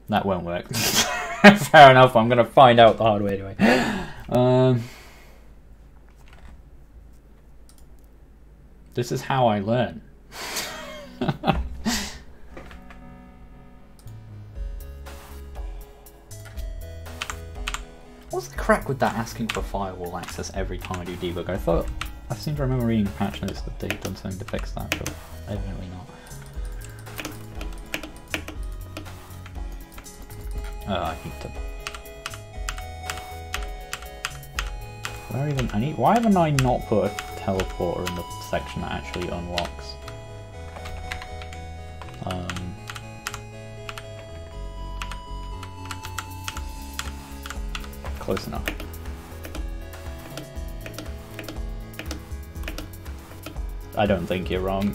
That won't work. Fair enough, I'm gonna find out the hard way anyway. This is how I learn. What's the crack with that asking for firewall access every time I do debug? I seem to remember reading patch notes that they've done something to fix that, but evidently not. I need to... Why haven't I not put a teleporter in the section that actually unlocks? Close enough. I don't think you're wrong.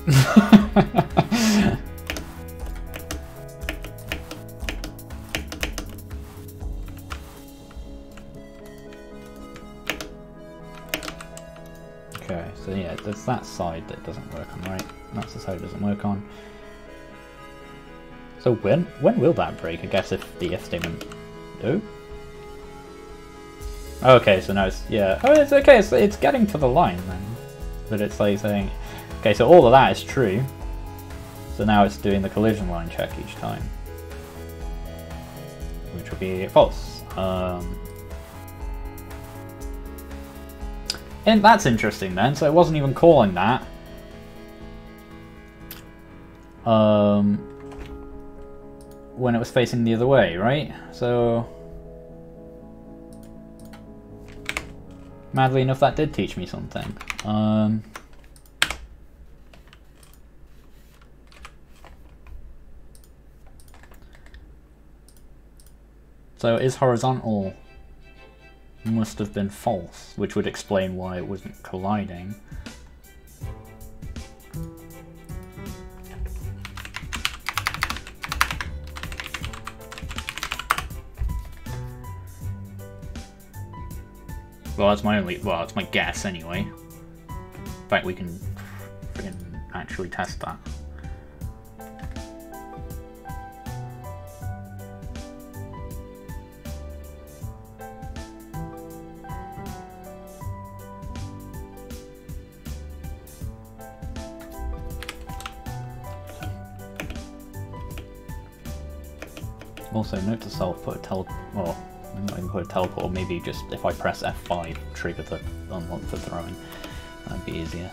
Okay, so yeah, there's that side that doesn't work on, right? That's the side it doesn't work on. So when will that break? I guess if the if statement... Oh? Okay, so now it's, yeah. Oh, it's okay, it's getting to the line then. But it's like saying, okay, so all of that is true. So now it's doing the collision line check each time. Which would be false. And that's interesting then, so it wasn't even calling that. When it was facing the other way, right? So... Madly enough, that did teach me something. So is horizontal must have been false, which would explain why it wasn't colliding. Well, that's my guess anyway. In fact, we can freaking actually test that. Also, note to self, put a not even put a teleport, or maybe just if I press F5, trigger the unlock for throwing. That'd be easier.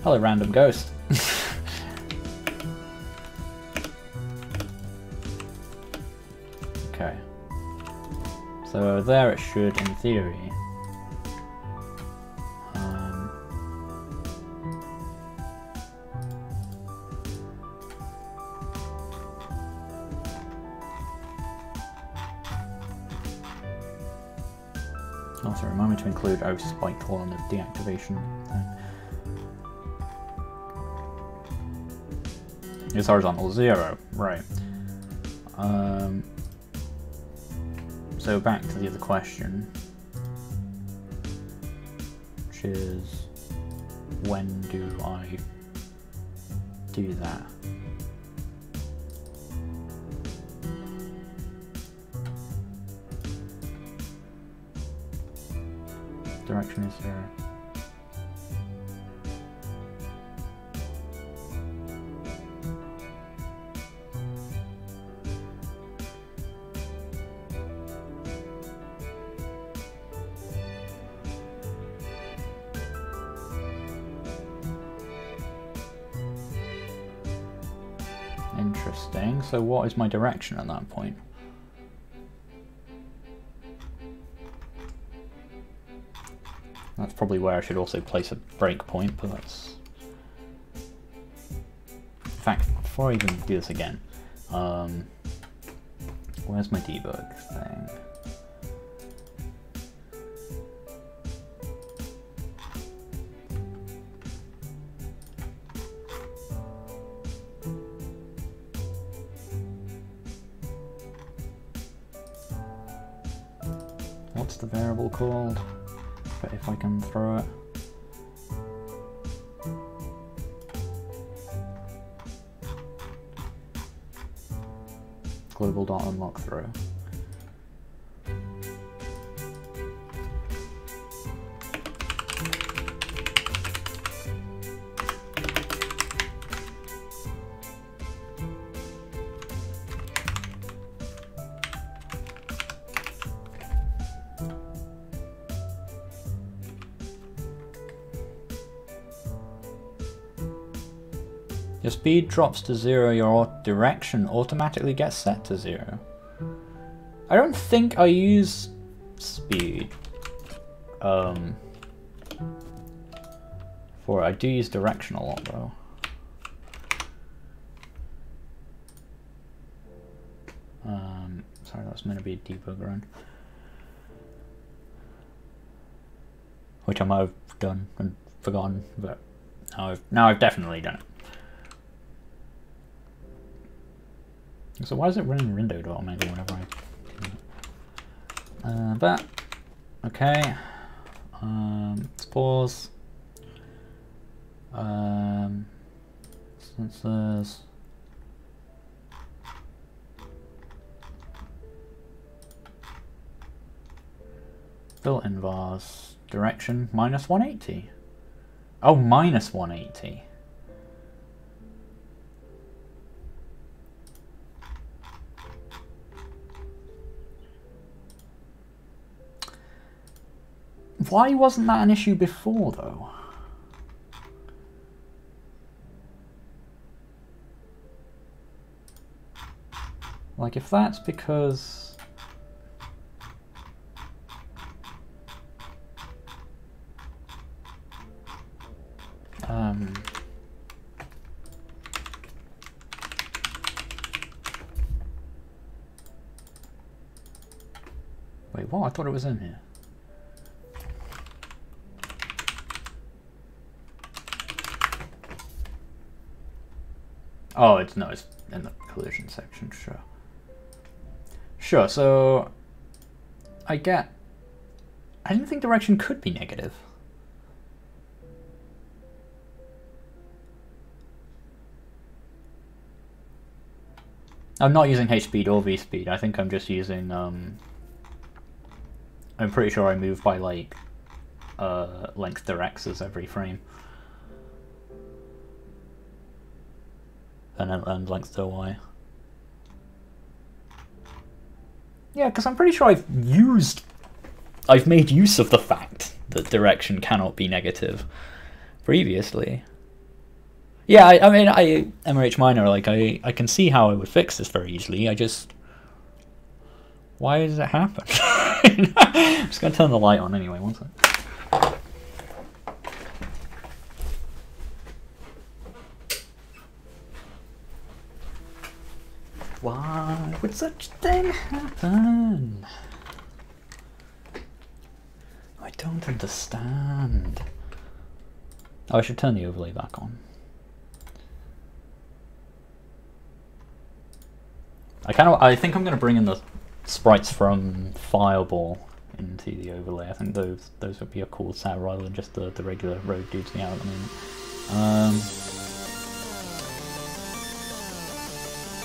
Hello, random ghost. Okay. So there it should, in theory. Also, remind me to include spike tool on the deactivation thing. It's horizontal 0, right. So back to the other question, which is, when do I do that? Direction is 0. Interesting. So what is my direction at that point? That's probably where I should also place a breakpoint, but that's... In fact, before I even do this again, where's my debug thing? What's the variable called? But if I can throw it. Global.unlock throw. Your speed drops to 0, your direction automatically gets set to 0. I don't think I use speed for it. I do use direction a lot though. Sorry, that's meant to be a debug run. Which I might have done and forgotten, but now I've definitely done it. So why is it running Rando automatically whenever I do that? But okay, let's pause. Sensors. Built-in vars. Direction minus 180. Oh, minus 180. Why wasn't that an issue before, though? Like, if that's because... Wait, what? I thought it was in here. Oh, it's in the collision section, sure. Sure, so I didn't think direction could be negative. I'm not using H speed or V speed. I think I'm just using I'm pretty sure I move by like length directs every frame. And length to Y. Yeah, because I'm pretty sure I've made use of the fact that direction cannot be negative previously. Yeah, I mean, MRH Minor, like, I can see how I would fix this very easily. Why does it happen? I'm just going to turn the light on anyway, one second. Why would such a thing happen? don't understand. Oh, I should turn the overlay back on. I think I'm going to bring in the sprites from Fireball into the overlay. I think those would be a cool set rather than just the regular road dudes we have at the moment.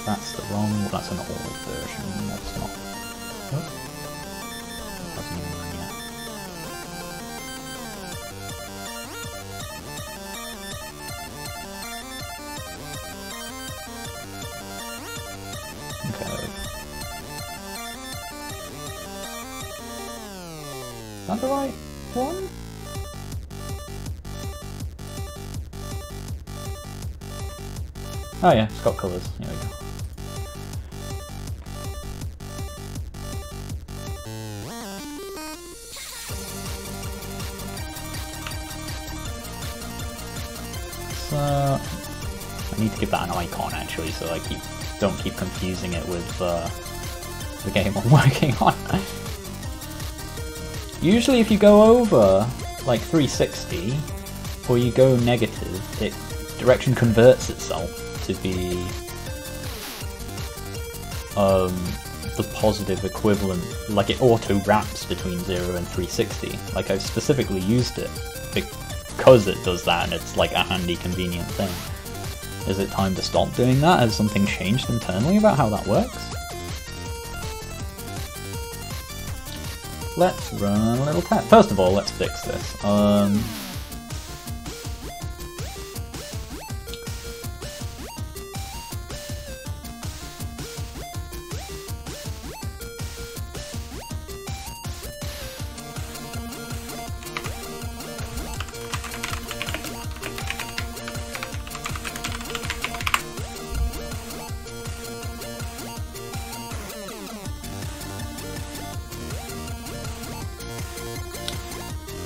That's the wrong. That's an old version. That's not. Oh. Hasn't even run yet. Okay. Is that the right one? Oh yeah, it's got colours. Here we go. So I need to give that an icon actually, so I don't keep confusing it with the game I'm working on. Usually, if you go over like 360 or you go negative, direction converts itself to be the positive equivalent, like it auto wraps between 0 and 360. Like I've specifically used it because it does that, and it's like a handy, convenient thing. Is it time to stop doing that? Has something changed internally about how that works? Let's run a little test. First of all, let's fix this.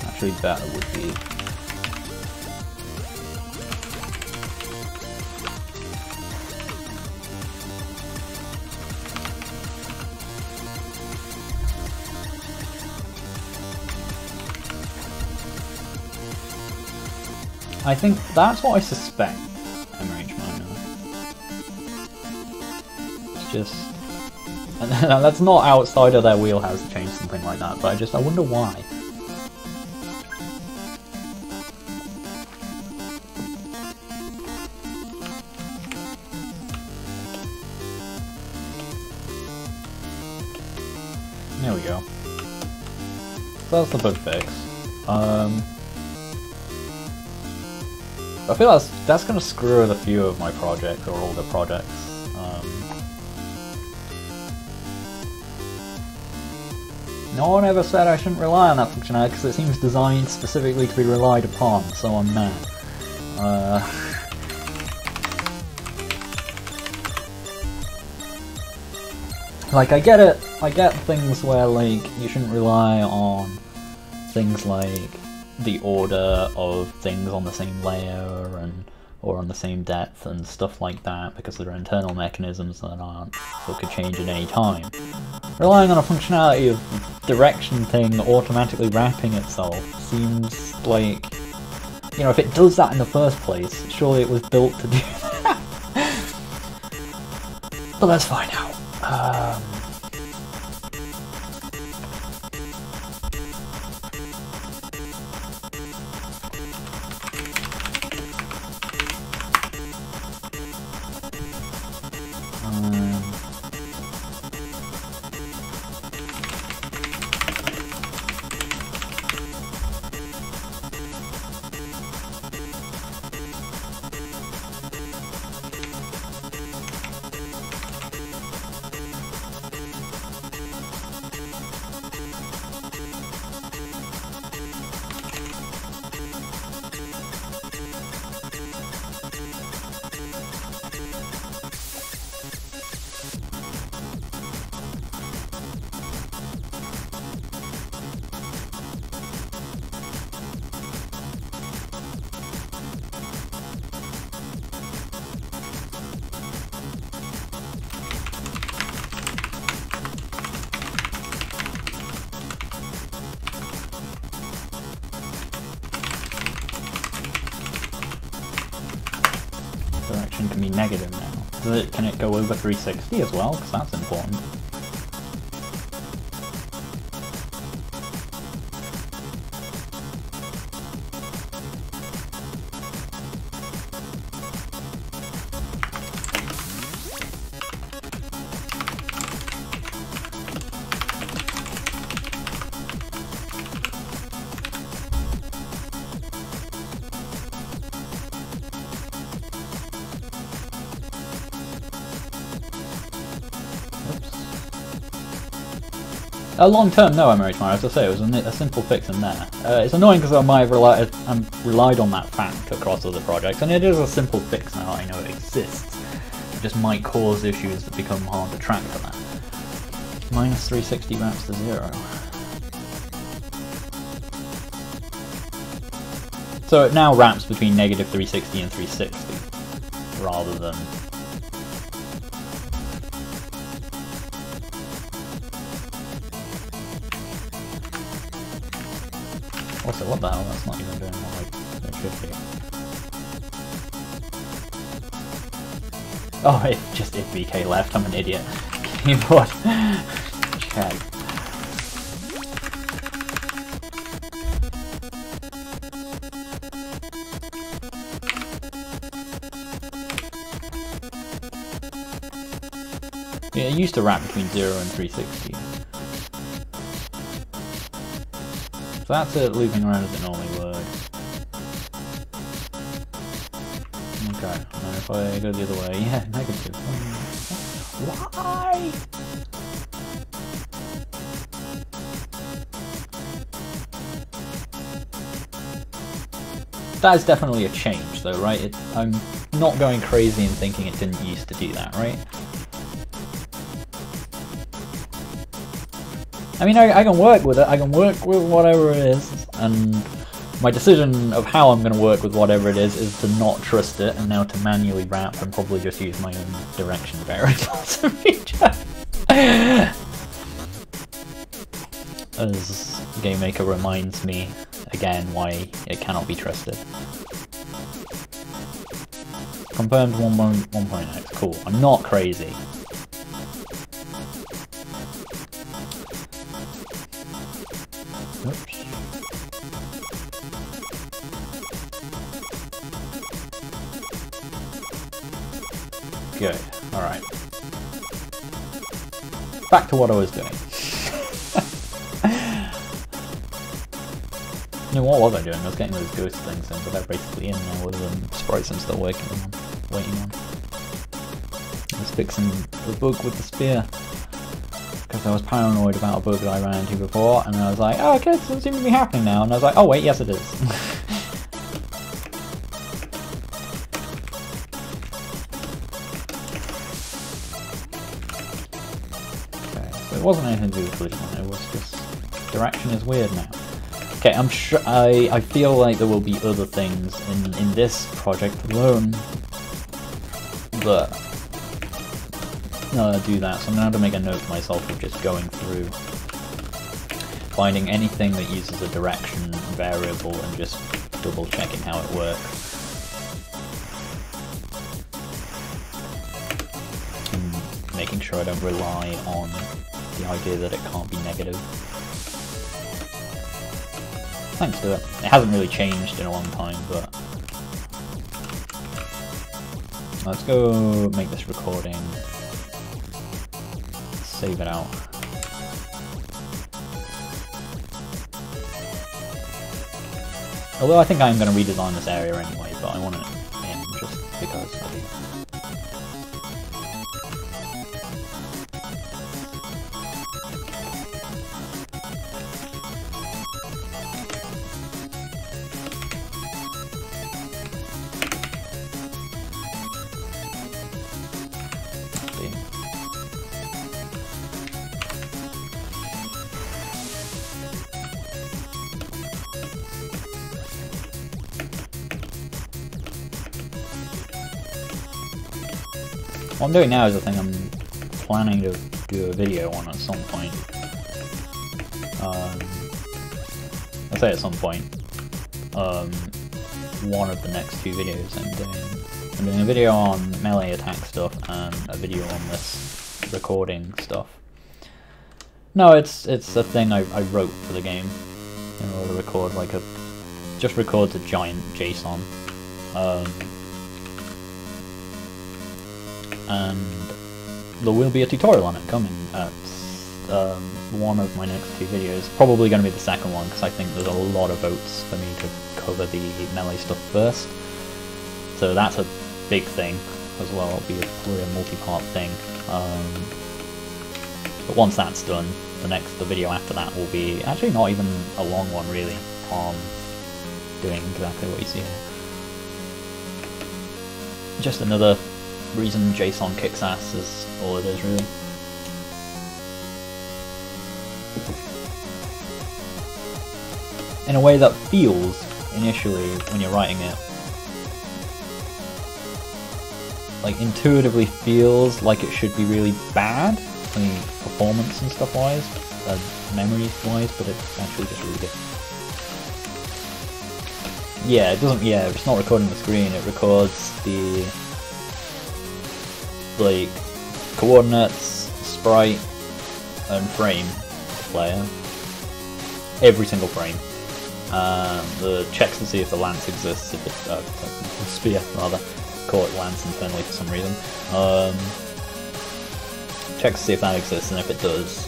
Actually, better would be. I think that's what I suspect. MRH minor. It's just, and that's not outside of their wheelhouse to change something like that. But I wonder why. There we go. So that's the bug fix. I feel that's going to screw with a few of my projects, or older projects. No one ever said I shouldn't rely on that functionality because it seems designed specifically to be relied upon, so I'm mad. Like, I get it. I get things where, like, you shouldn't rely on things like the order of things on the same layer or on the same depth and stuff like that, because there are internal mechanisms that could change at any time. Relying on a functionality of direction thing automatically wrapping itself seems like, you know, if it does that in the first place, surely it was built to do that. But let's find out. direction can be negative now. Can it go over 360 as well? Because that's important. Long term, no, Emerage Mario, as I say, it was a simple fix in there. It's annoying because I might have relied on that fact across other projects, and it is a simple fix now I know it exists. It just might cause issues that become hard to track for that. Minus 360 wraps to 0. So it now wraps between negative 360 and 360, rather than... Also, what the hell? That's not even doing what it should be. Oh, if BK left, I'm an idiot. Keyboard. Check. Yeah, it used to wrap between 0 and 360. So that's it looping around as it normally would. Okay, and if I go the other way, yeah, negative. Why? That is definitely a change though, right? I'm not going crazy and thinking it didn't used to do that, right? I mean, I can work with it, I can work with whatever it is, and my decision of how I'm going to work with whatever it is to not trust it, and now to manually wrap and probably just use my own direction variables and feature. As GameMaker reminds me again why it cannot be trusted. Confirmed 1.x, cool, I'm not crazy. Oops. Good, alright. Back to what I was doing. I mean, what was I doing? I was getting those ghost things in, but they're basically in now with sprites I'm still waiting on. I was fixing the bug with the spear. Because I was paranoid about a bug that I ran into before, and I was like, oh okay, it doesn't seem to be happening now, and I was like, oh wait, yes it is. Okay, so it wasn't anything to do with collision, it was just, direction is weird now. Okay, I'm sure, I feel like there will be other things in this project alone that do that, so I'm going to have to make a note to myself of just going through, finding anything that uses a direction variable and just double checking how it works. And making sure I don't rely on the idea that it can't be negative. Thanks to it. It hasn't really changed in a long time, but... Let's go make this recording. Save it out. Although I think I'm going to redesign this area anyway, but I want it in just because I do. What I'm doing now is a thing I'm planning to do a video on at some point. I say at some point. One of the next 2 videos I'm doing. I'm doing a video on melee attack stuff and a video on this recording stuff. No, it's a thing I wrote for the game in order to record like just records a giant JSON. And there will be a tutorial on it coming at one of my next 2 videos. Probably going to be the second one because I think there's a lot of votes for me to cover the melee stuff first. So that's a big thing as well. It'll be probably a multi-part thing. But once that's done, the video after that will be actually not even a long one really, on doing exactly what you see here. Just another reason JSON kicks ass is all it is really. In a way that feels, initially, when you're writing it, like intuitively feels like it should be really bad, I mean, performance and stuff wise, memory wise, but it's actually just really good. Yeah, it doesn't, yeah, it's not recording the screen, it records the, like, coordinates, sprite, and frame player. Every single frame. The checks to see if the lance exists, if it's the spear rather, call it lance internally for some reason. Checks to see if that exists, and if it does,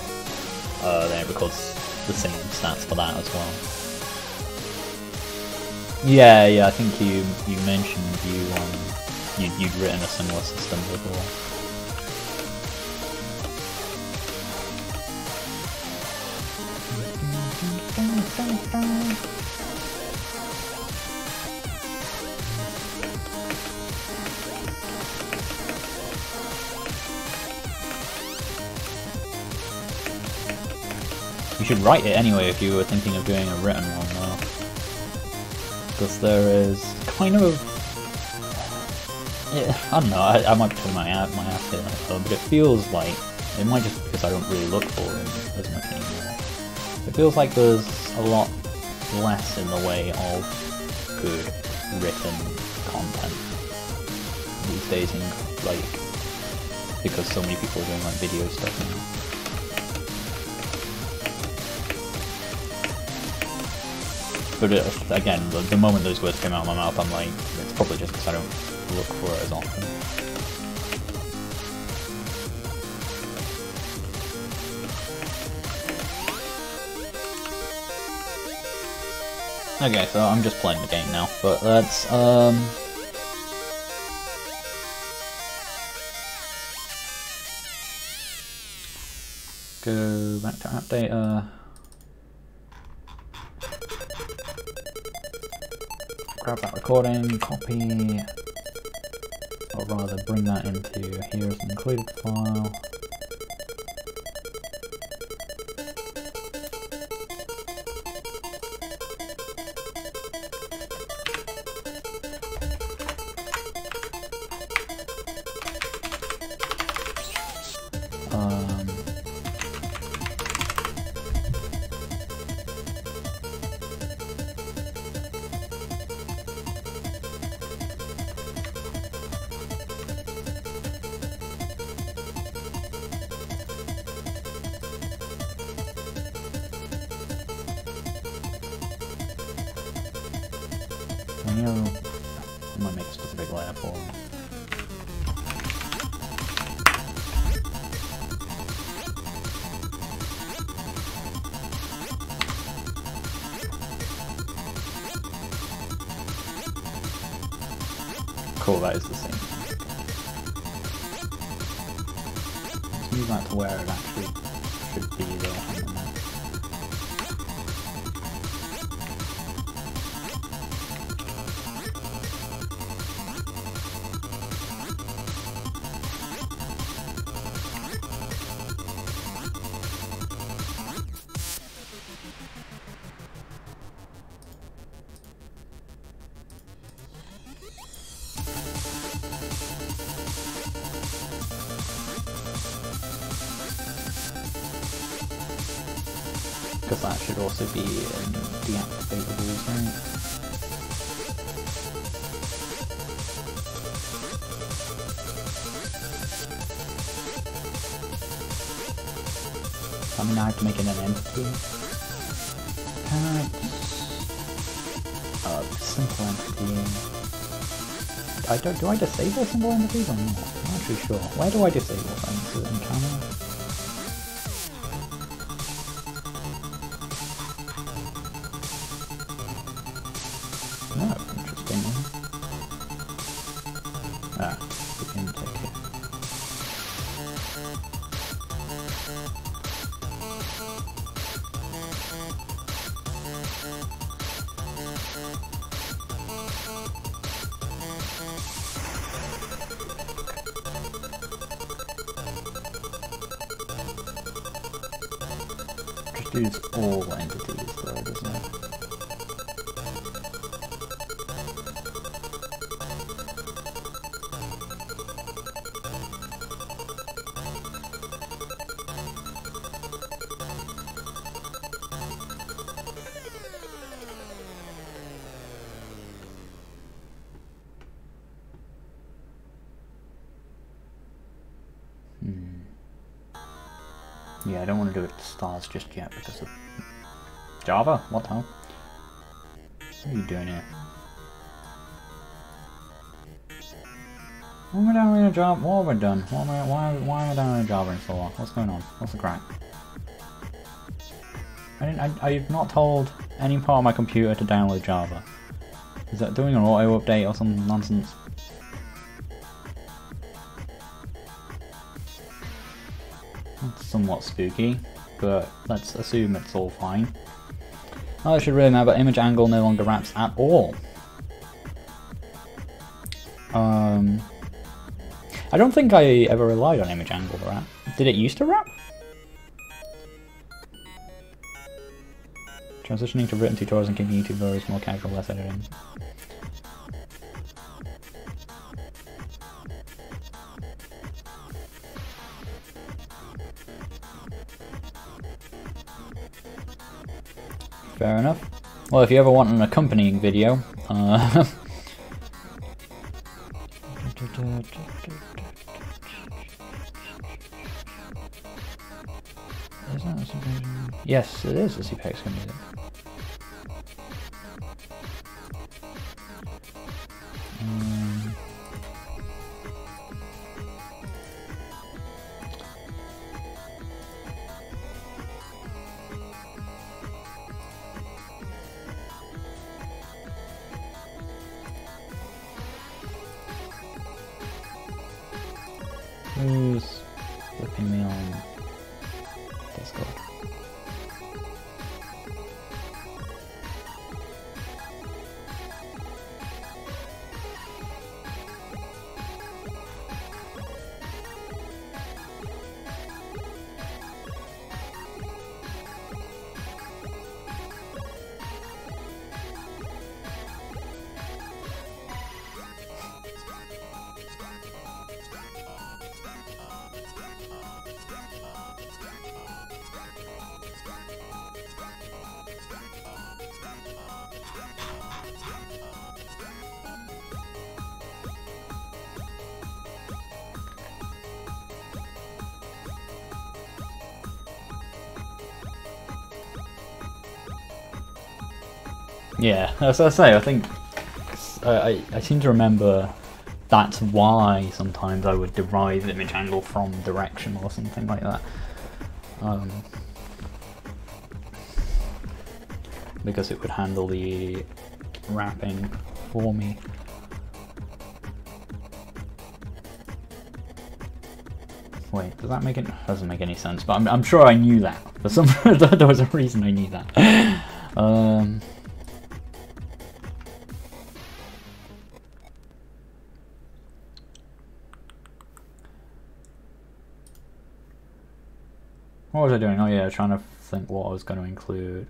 then it records the same stats for that as well. Yeah, I think you mentioned you'd written a similar system before. You should write it anyway if you were thinking of doing a written one though. Because there is kind of... yeah, I don't know, I might be putting my ass here, but it feels like, it might just be because I don't really look for it as much anymore. It feels like there's a lot less in the way of good written content these days, in, like, because so many people are doing like video stuff now. But again, the moment those words came out of my mouth, I'm like, it's probably just because I don't look for it as often. Okay, so I'm just playing the game now, but let's, go back to app data. Grab that recording, copy, or rather bring that into here as an included file. I might make a specific layer for them. Cool, that is the same. Let's move that to where it actually should be there. Because that should also be in deactivatables, right? I mean, I have to make it an entity. Parent. Simple entity. Do I disable simple entities or not? I'm not actually sure. Where do I disable things? Is it in camera? No, interesting. Ah, we can take it. Just use all entities though, doesn't it? Yeah, I don't want to do it to stars just yet because of Java? What the hell? What are you doing here? Why am I down in a Java? What have I done? Why am I down in a Java installer? What's going on? What's the crack? I've not told any part of my computer to download Java. Is that doing an auto update or some nonsense? It's somewhat spooky, but let's assume it's all fine. I should really remember, image angle no longer wraps at all. I don't think I ever relied on image angle to wrap. Did it used to wrap? Transitioning to written tutorials and keeping YouTube videos more casual, less editing. Fair enough. Well, if you ever want an accompanying video, yes, it is a CPX music. Who's flipping me on Discord? Yeah, as I say, I think I seem to remember that's why sometimes I would derive image angle from direction or something like that. Because it would handle the wrapping for me. Wait, does that make it? Doesn't make any sense, but I'm sure I knew that. For some, there was a reason I knew that. What was I doing? Oh yeah, trying to think what I was going to include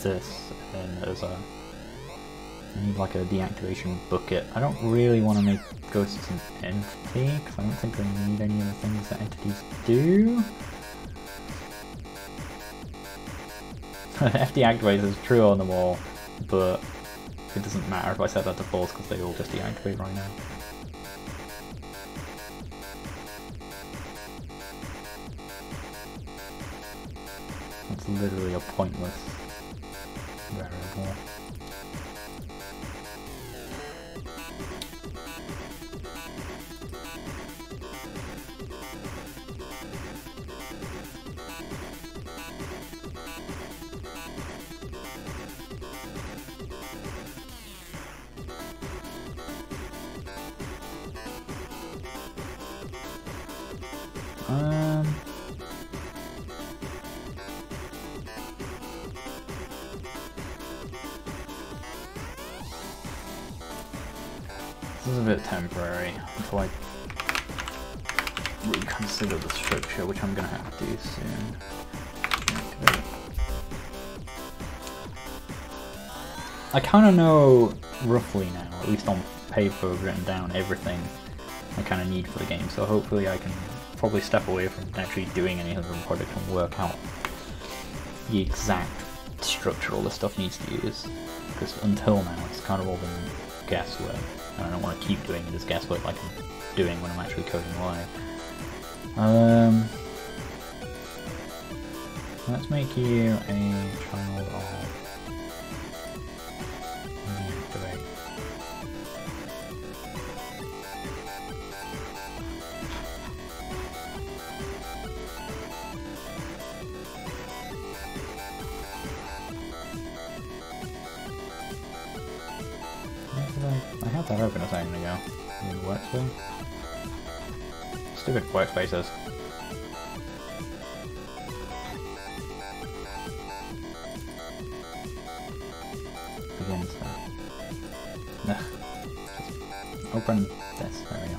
this in as a... I need like a deactivation bucket. I don't really want to make ghosts an entity, because I don't think they need any of the things that entities do. F deactivate is true on them all, but it doesn't matter if I set that to false because they all just deactivate right now. It's literally a pointless variable. This is a bit temporary until I reconsider the structure, which I'm going to have to do soon. Okay. I kind of know roughly now, at least on paper, written down everything I kind of need for the game, so hopefully I can probably step away from actually doing any of the project and work out the exact structure all this stuff needs to use, because until now it's kind of all been guesswork, and I don't want to keep doing it as guesswork like I'm doing when I'm actually coding live. Let's make you a child of deactivate. I had that open a second ago. In the workspace. Stupid workspaces. Begin to... Just open this. There we go.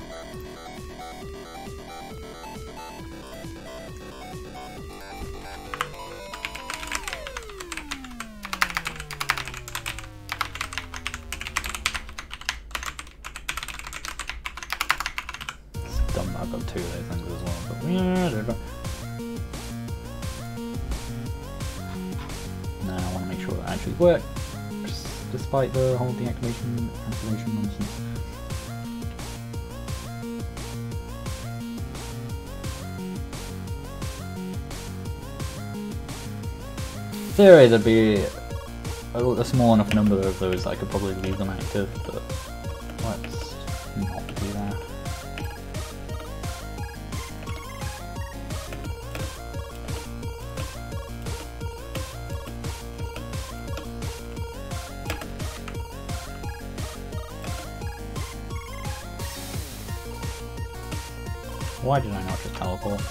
I've got two of those things as well, but now I want to make sure that actually works, despite the whole deactivation activation nonsense. Theory there'd be a small enough number of those that I could probably leave them active, but let's not do that. Why did I not just teleport?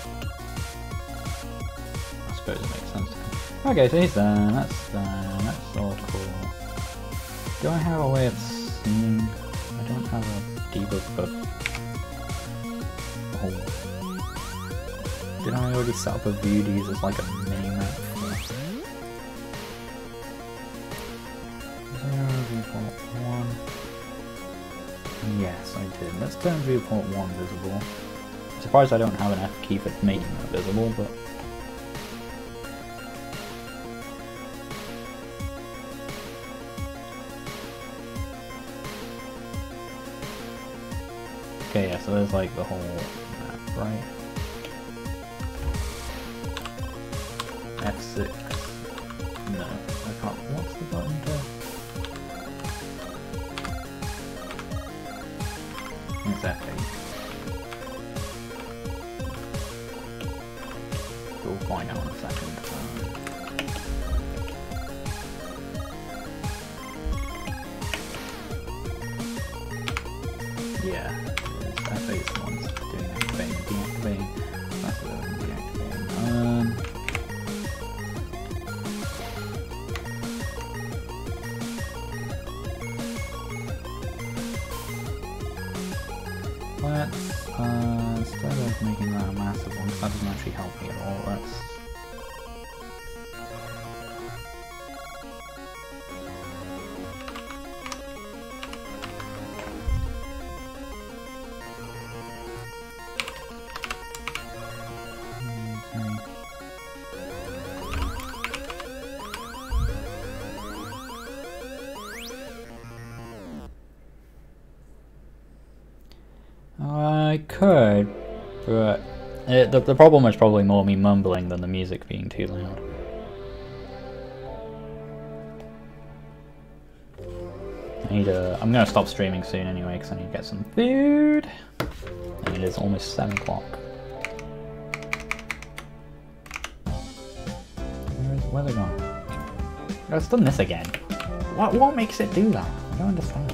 I suppose it makes sense. Okay, so he's there, that's all cool. Do I have a way of seeing? I don't have a debug for... Oh. Did I already set up a view to use as like a mini-map for... 0, viewport 1... Yes, I did. Let's turn viewport 1 visible. Surprised I don't have an F key for making that visible, but... Okay, yeah, so there's like the whole map, right? F6. No, I can't. What's the button do? It's F8. We'll find out in a second. Yeah, F8 is the one's doing activating, deactivating. That's what I'm deactivating. Let's, instead of making that a massive one, that doesn't actually help me at all, let's... I could, but the problem is probably more me mumbling than the music being too loud. I'm gonna stop streaming soon anyway because I need to get some food. And it is almost 7 o'clock. Where are they gone? Oh, it's done this again. What makes it do that? I don't understand.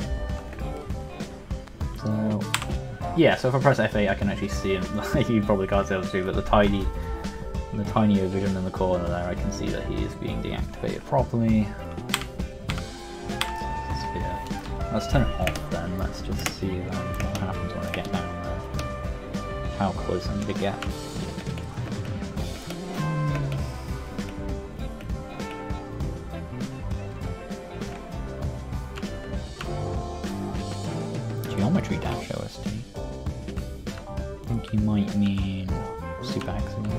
So yeah, so if I press F8 I can actually see him. You probably can't see on the screen, but the tiny vision in the corner there, I can see that he is being deactivated properly. Let's turn it off then. Let's just see what happens when I get down there. How close I need to get. Geometry dash OST. I think you might mean Super Hexagon.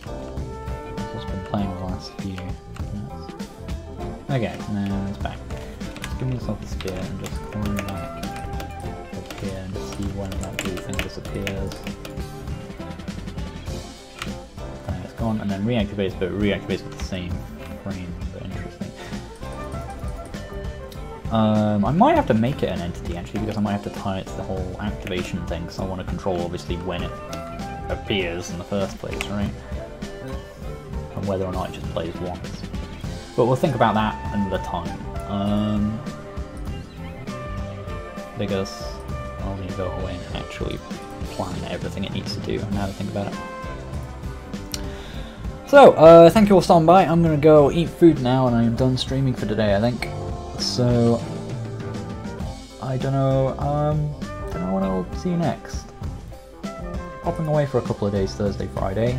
I've just been playing the last few minutes. Okay, now it's back. Let's give myself a spear and just climb back up here and just see when that blue thing disappears. And it's gone, and then reactivates, but it reactivates with the same frame. But interesting. I might have to make it an entity actually, because I might have to tie it to the whole activation thing, so I want to control obviously when it appears in the first place, right? And whether or not it just plays once. But we'll think about that another time. Because I'll need to go away and actually plan everything it needs to do and how to think about it. So, thank you all for stopping by. I'm gonna go eat food now and I am done streaming for today, I think. So, I don't know when I'll see you next. Popping away for a couple of days, Thursday, Friday.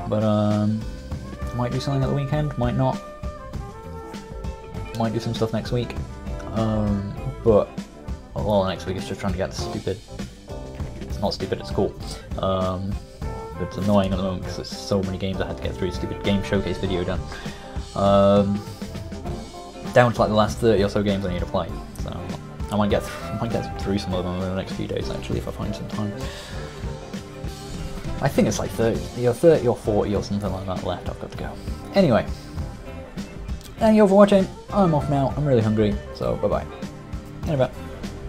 But, might do something at the weekend, might not. Might do some stuff next week. But, well, next week is just trying to get stupid. It's not stupid, it's cool. It's annoying at the moment because there's so many games I had to get through. Stupid game showcase video done. Down to like the last 30 or so games I need to play. So I might get through some of them in the next few days actually if I find some time. I think it's like 30 or 40 or something like that left I've got to go. Anyway, thank you all for watching. I'm off now. I'm really hungry, so bye bye. In a bit.